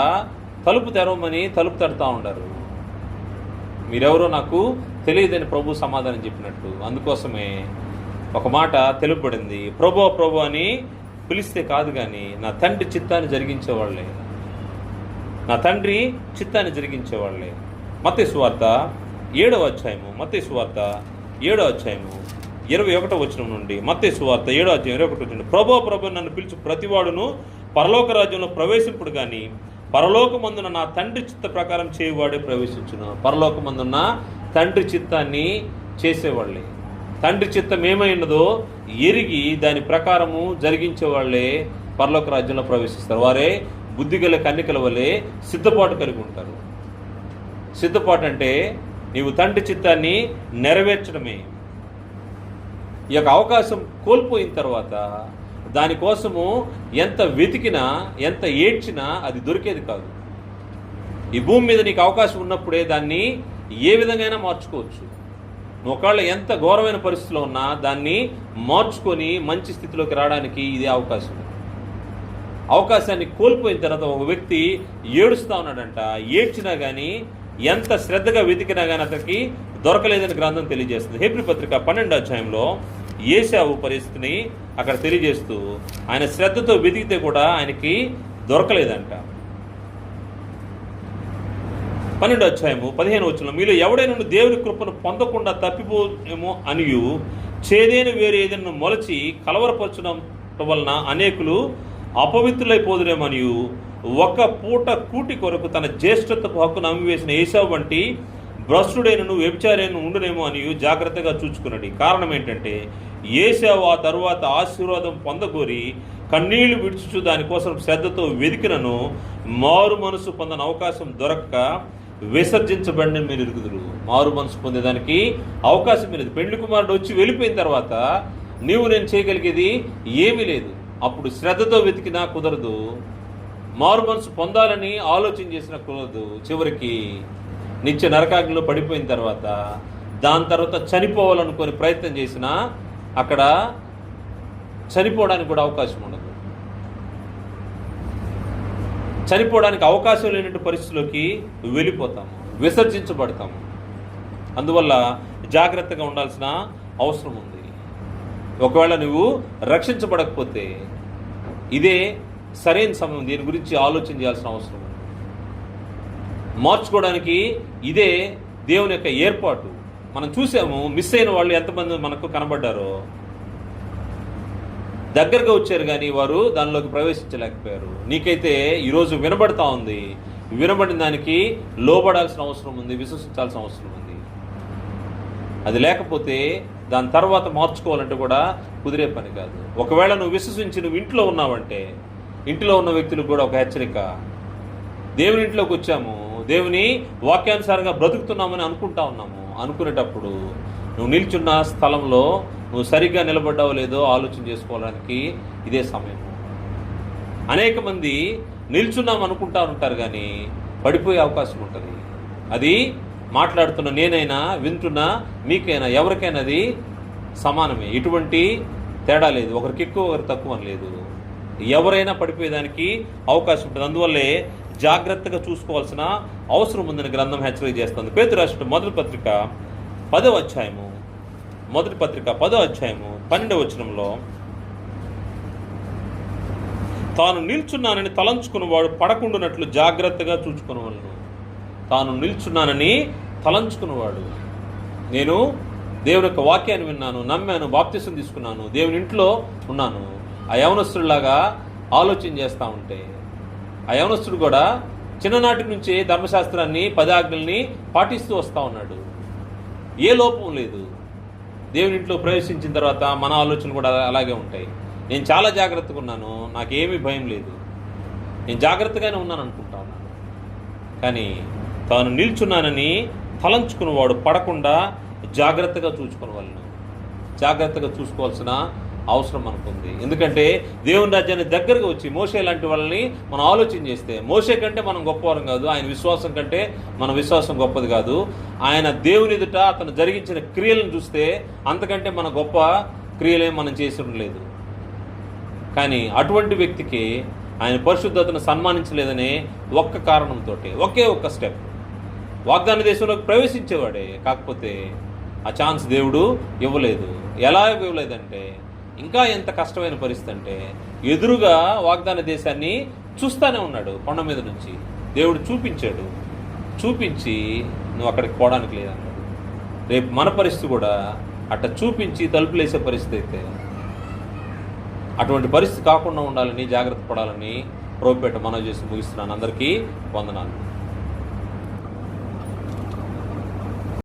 తలుపు తెరవమని తలుపు తడుతూ ఉంటారు. మీరెవరో నాకు తెలియదని ప్రభు సమాధానం చెప్పినట్టు. అందుకోసమే ఒక మాట తెలుపబడింది, ప్రభు అని పిలిస్తే కాదు కానీ నా తండ్రి చిత్తాన్ని జరిగించేవాళ్లే, నా తండ్రి చిత్తాన్ని జరిగించేవాళ్లే. మత్తయి సువార్త 7వ అధ్యాయము, మత్తయి సువార్త 7వ అధ్యాయము 21వ వచనం నుండి, మత్తయి సువార్త 7వ అధ్యాయం 21వ వచనం, ప్రభు నన్ను పిలుచు ప్రతివాడును పరలోక రాజ్యంలో ప్రవేశింపుడు కానీ పరలోకమందున నా తండ్రి చిత్త ప్రకారం చేయవాడే ప్రవేశించును. పరలోకమందున్న తండ్రి చిత్తాన్ని చేసేవాళ్ళే, తండ్రి చిత్తం ఏమైనదో ఎరిగి దాని ప్రకారము జరిగించేవాళ్లే పరలోక రాజ్యంలో ప్రవేశిస్తారు. వారే బుద్ధిగల కన్నికల వలె సిద్ధపాటు కలిగి ఉంటారు. సిద్ధపాటు అంటే నీవు తండ్రి చిత్తాన్ని నెరవేర్చడమే. ఈ యొక్క అవకాశం కోల్పోయిన తర్వాత దానికోసము ఎంత వెతికినా, ఎంత ఏడ్చినా అది దొరికేది కాదు. ఈ భూమి మీద నీకు అవకాశం ఉన్నప్పుడే దాన్ని ఏ విధంగా మార్చుకోవచ్చు. ఒకవేళ ఎంత ఘోరమైన పరిస్థితిలో ఉన్నా దాన్ని మార్చుకొని మంచి స్థితిలోకి రావడానికి ఇదే అవకాశం. అవకాశాన్ని కోల్పోయిన తర్వాత ఒక వ్యక్తి ఏడుస్తూ ఉన్నాడంట. ఏడ్చినా కానీ, ఎంత శ్రద్ధగా వెతికినా కానీ అతనికి దొరకలేదని గ్రంథం తెలియజేస్తుంది. హెబ్రీ పత్రిక 12వ అధ్యాయంలో ఏశావు పరిస్థితిని అక్కడ తెలియజేస్తూ, ఆయన శ్రద్ధతో వెతికితే కూడా ఆయనకి దొరకలేదంట. 12వ అధ్యాయము 15వ వచనంలో, మీలో ఎవడైనా దేవుని కృపను పొందకుండా తప్పిపోయేమో అనియు చేదైన వేరే ఏదైనా మొలచి కలవరపరచడం వలన అనేకులు అపవిత్రులైపోదురేమనియు ఒక పూట కూటి కొరకు తన జ్యేష్ఠత్వపు హక్కును అమ్మివేసిన ఏశావు వంటి భ్రష్టుడైనను వ్యభిచారైన ఉండునేమో అని జాగ్రత్తగా చూచుకున్నాడు. కారణం ఏంటంటే ఏశావు ఆ తరువాత ఆశీర్వాదం పొందగోరి కన్నీళ్లు విడుచుచు దానికోసం శ్రద్ధతో వెదికినను మారు మనసు పొందని అవకాశం దొరక్క విసర్జించబడిన మీరు ఇరుగుదురు. మారు మనసు పొందేదానికి అవకాశం లేదు. పెండ్లి కుమారుడు వచ్చి వెళ్ళిపోయిన తర్వాత నేను చేయగలిగేది ఏమీ లేదు. అప్పుడు శ్రద్ధతో వెతికినా కుదరదు, మారు మనసు పొందాలని ఆలోచన చేసినా కుదరదు. చివరికి నిత్య నరకాగ్నిలో పడిపోయిన తర్వాత దాని తర్వాత చనిపోవాలనుకొని ప్రయత్నం చేసినా అక్కడ చనిపోవడానికి కూడా అవకాశం ఉండదు. చనిపోవడానికి అవకాశం లేనటువంటి పరిస్థితుల్లోకి వెళ్ళిపోతాము, విసర్జించబడతాము. అందువల్ల జాగ్రత్తగా ఉండాల్సిన అవసరం ఉంది. ఒకవేళ నువ్వు రక్షించబడకపోతే ఇదే సరైన సమయం, దీని గురించి ఆలోచన చేయాల్సిన అవసరం ఉంది. మార్చుకోవడానికి ఇదే దేవుని యొక్క ఏర్పాటు. మనం చూసాము, మిస్ అయిన వాళ్ళు ఎంతమంది మనకు కనబడ్డారో. దగ్గరగా వచ్చారు కానీ వారు దానిలోకి ప్రవేశించలేకపోయారు. నీకైతే ఈరోజు వినబడతా ఉంది, వినబడిన దానికి లోబడాల్సిన అవసరం ఉంది, విశ్వసించాల్సిన అవసరం ఉంది. అది లేకపోతే దాని తర్వాత మార్చుకోవాలంటే కూడా కుదిరే పని కాదు. ఒకవేళ నువ్వు విశ్వసించి నువ్వు ఇంట్లో ఉన్నావంటే ఇంట్లో ఉన్న వ్యక్తులకు కూడా ఒక హెచ్చరిక. దేవుని ఇంట్లోకి వచ్చాము, దేవుని వాక్యానుసారంగా బ్రతుకుతున్నామని అనుకుంటా ఉన్నాము. అనుకునేటప్పుడు నువ్వు నిల్చున్న స్థలంలో నువ్వు సరిగ్గా నిలబడ్డావో లేదో ఆలోచన చేసుకోవడానికి ఇదే సమయం. అనేక మంది నిల్చున్నాం అనుకుంటా ఉంటారు కానీ పడిపోయే అవకాశం ఉంటుంది. అది మాట్లాడుతున్న నేనైనా వింటున్నా మీకైనా ఎవరికైనా అది సమానమే, ఎటువంటి తేడా లేదు. ఒకరికి ఎక్కువ ఒకరికి తక్కువ అని లేదు. ఎవరైనా పడిపోయేదానికి అవకాశం ఉంటుంది. అందువల్లే జాగ్రత్తగా చూసుకోవాల్సిన అవసరం ఉందని గ్రంథం హెచ్చరిక చేస్తుంది. పేతురు రాసిన మొదటి పత్రిక 10వ అధ్యాయము 12వ వచనంలో తాను నిల్చున్నానని తలంచుకున్నవాడు పడకుండానట్లు జాగ్రత్తగా చూచుకునేవాళ్ళు. తాను నిల్చున్నానని తలంచుకున్నవాడు, నేను దేవుని యొక్క వాక్యాన్ని విన్నాను, నమ్మాను, బాప్తిసం తీసుకున్నాను, దేవుని ఇంట్లో ఉన్నాను. ఆ యవనస్తుడిలాగా ఆలోచన చేస్తూ ఉంటే, ఆ యవనస్తుడు కూడా చిన్ననాటి నుంచే ధర్మశాస్త్రాన్ని 10 ఆజ్ఞల్ని పాటిస్తూ వస్తూ ఉన్నాడు. ఏ లోపం లేదు. దేవుని ఇంట్లో ప్రవేశించిన తర్వాత మన ఆలోచనలు కూడా అలాగే ఉంటాయి. నేను చాలా జాగ్రత్తగా ఉన్నాను, నాకేమీ భయం లేదు, నేను జాగ్రత్తగానే ఉన్నాను అనుకుంటా ఉన్నాను. కానీ తాను నిల్చున్నానని తలంచుకున్నవాడు పడకుండా జాగ్రత్తగా చూసుకునే వాళ్ళను జాగ్రత్తగా చూసుకోవాల్సిన అవసరం మనకుంది. ఎందుకంటే దేవుని రాజ్యాన్ని దగ్గరగా వచ్చి మోషే లాంటి వాళ్ళని మనం ఆలోచన చేస్తే, మోషే కంటే మనం గొప్పవారం కాదు, ఆయన విశ్వాసం కంటే మన విశ్వాసం గొప్పది కాదు. ఆయన దేవుని ఎదుట అతను జరిగించిన క్రియలను చూస్తే అంతకంటే మన గొప్ప క్రియలేం మనం చేసి ఉండలేదు. కానీ అటువంటి వ్యక్తికి ఆయన పరిశుద్ధతను సన్మానించలేదనే ఒక్క కారణంతో, ఒకే ఒక్క స్టెప్, వాగ్దాన దేశంలోకి ప్రవేశించేవాడే, కాకపోతే ఆ ఛాన్స్ దేవుడు ఇవ్వలేదు. ఎలా ఇవ్వలేదంటే, ఇంకా ఎంత కష్టమైన పరిస్థితి అంటే, ఎదురుగా వాగ్దాన దేశాన్ని చూస్తూనే ఉన్నాడు. కొండ మీద నుంచి దేవుడు చూపించి నువ్వు అక్కడికి పోవడానికి లేదన్నాడు. రేపు మన పరిస్థితి కూడా అట్లా చూపించి తలుపులేసే పరిస్థితి అయితే, అటువంటి పరిస్థితి కాకుండా ఉండాలని, జాగ్రత్త పడాలని ప్రభుపేట మనవి చేసి ముగిస్తున్నాను. అందరికీ వందనాలు.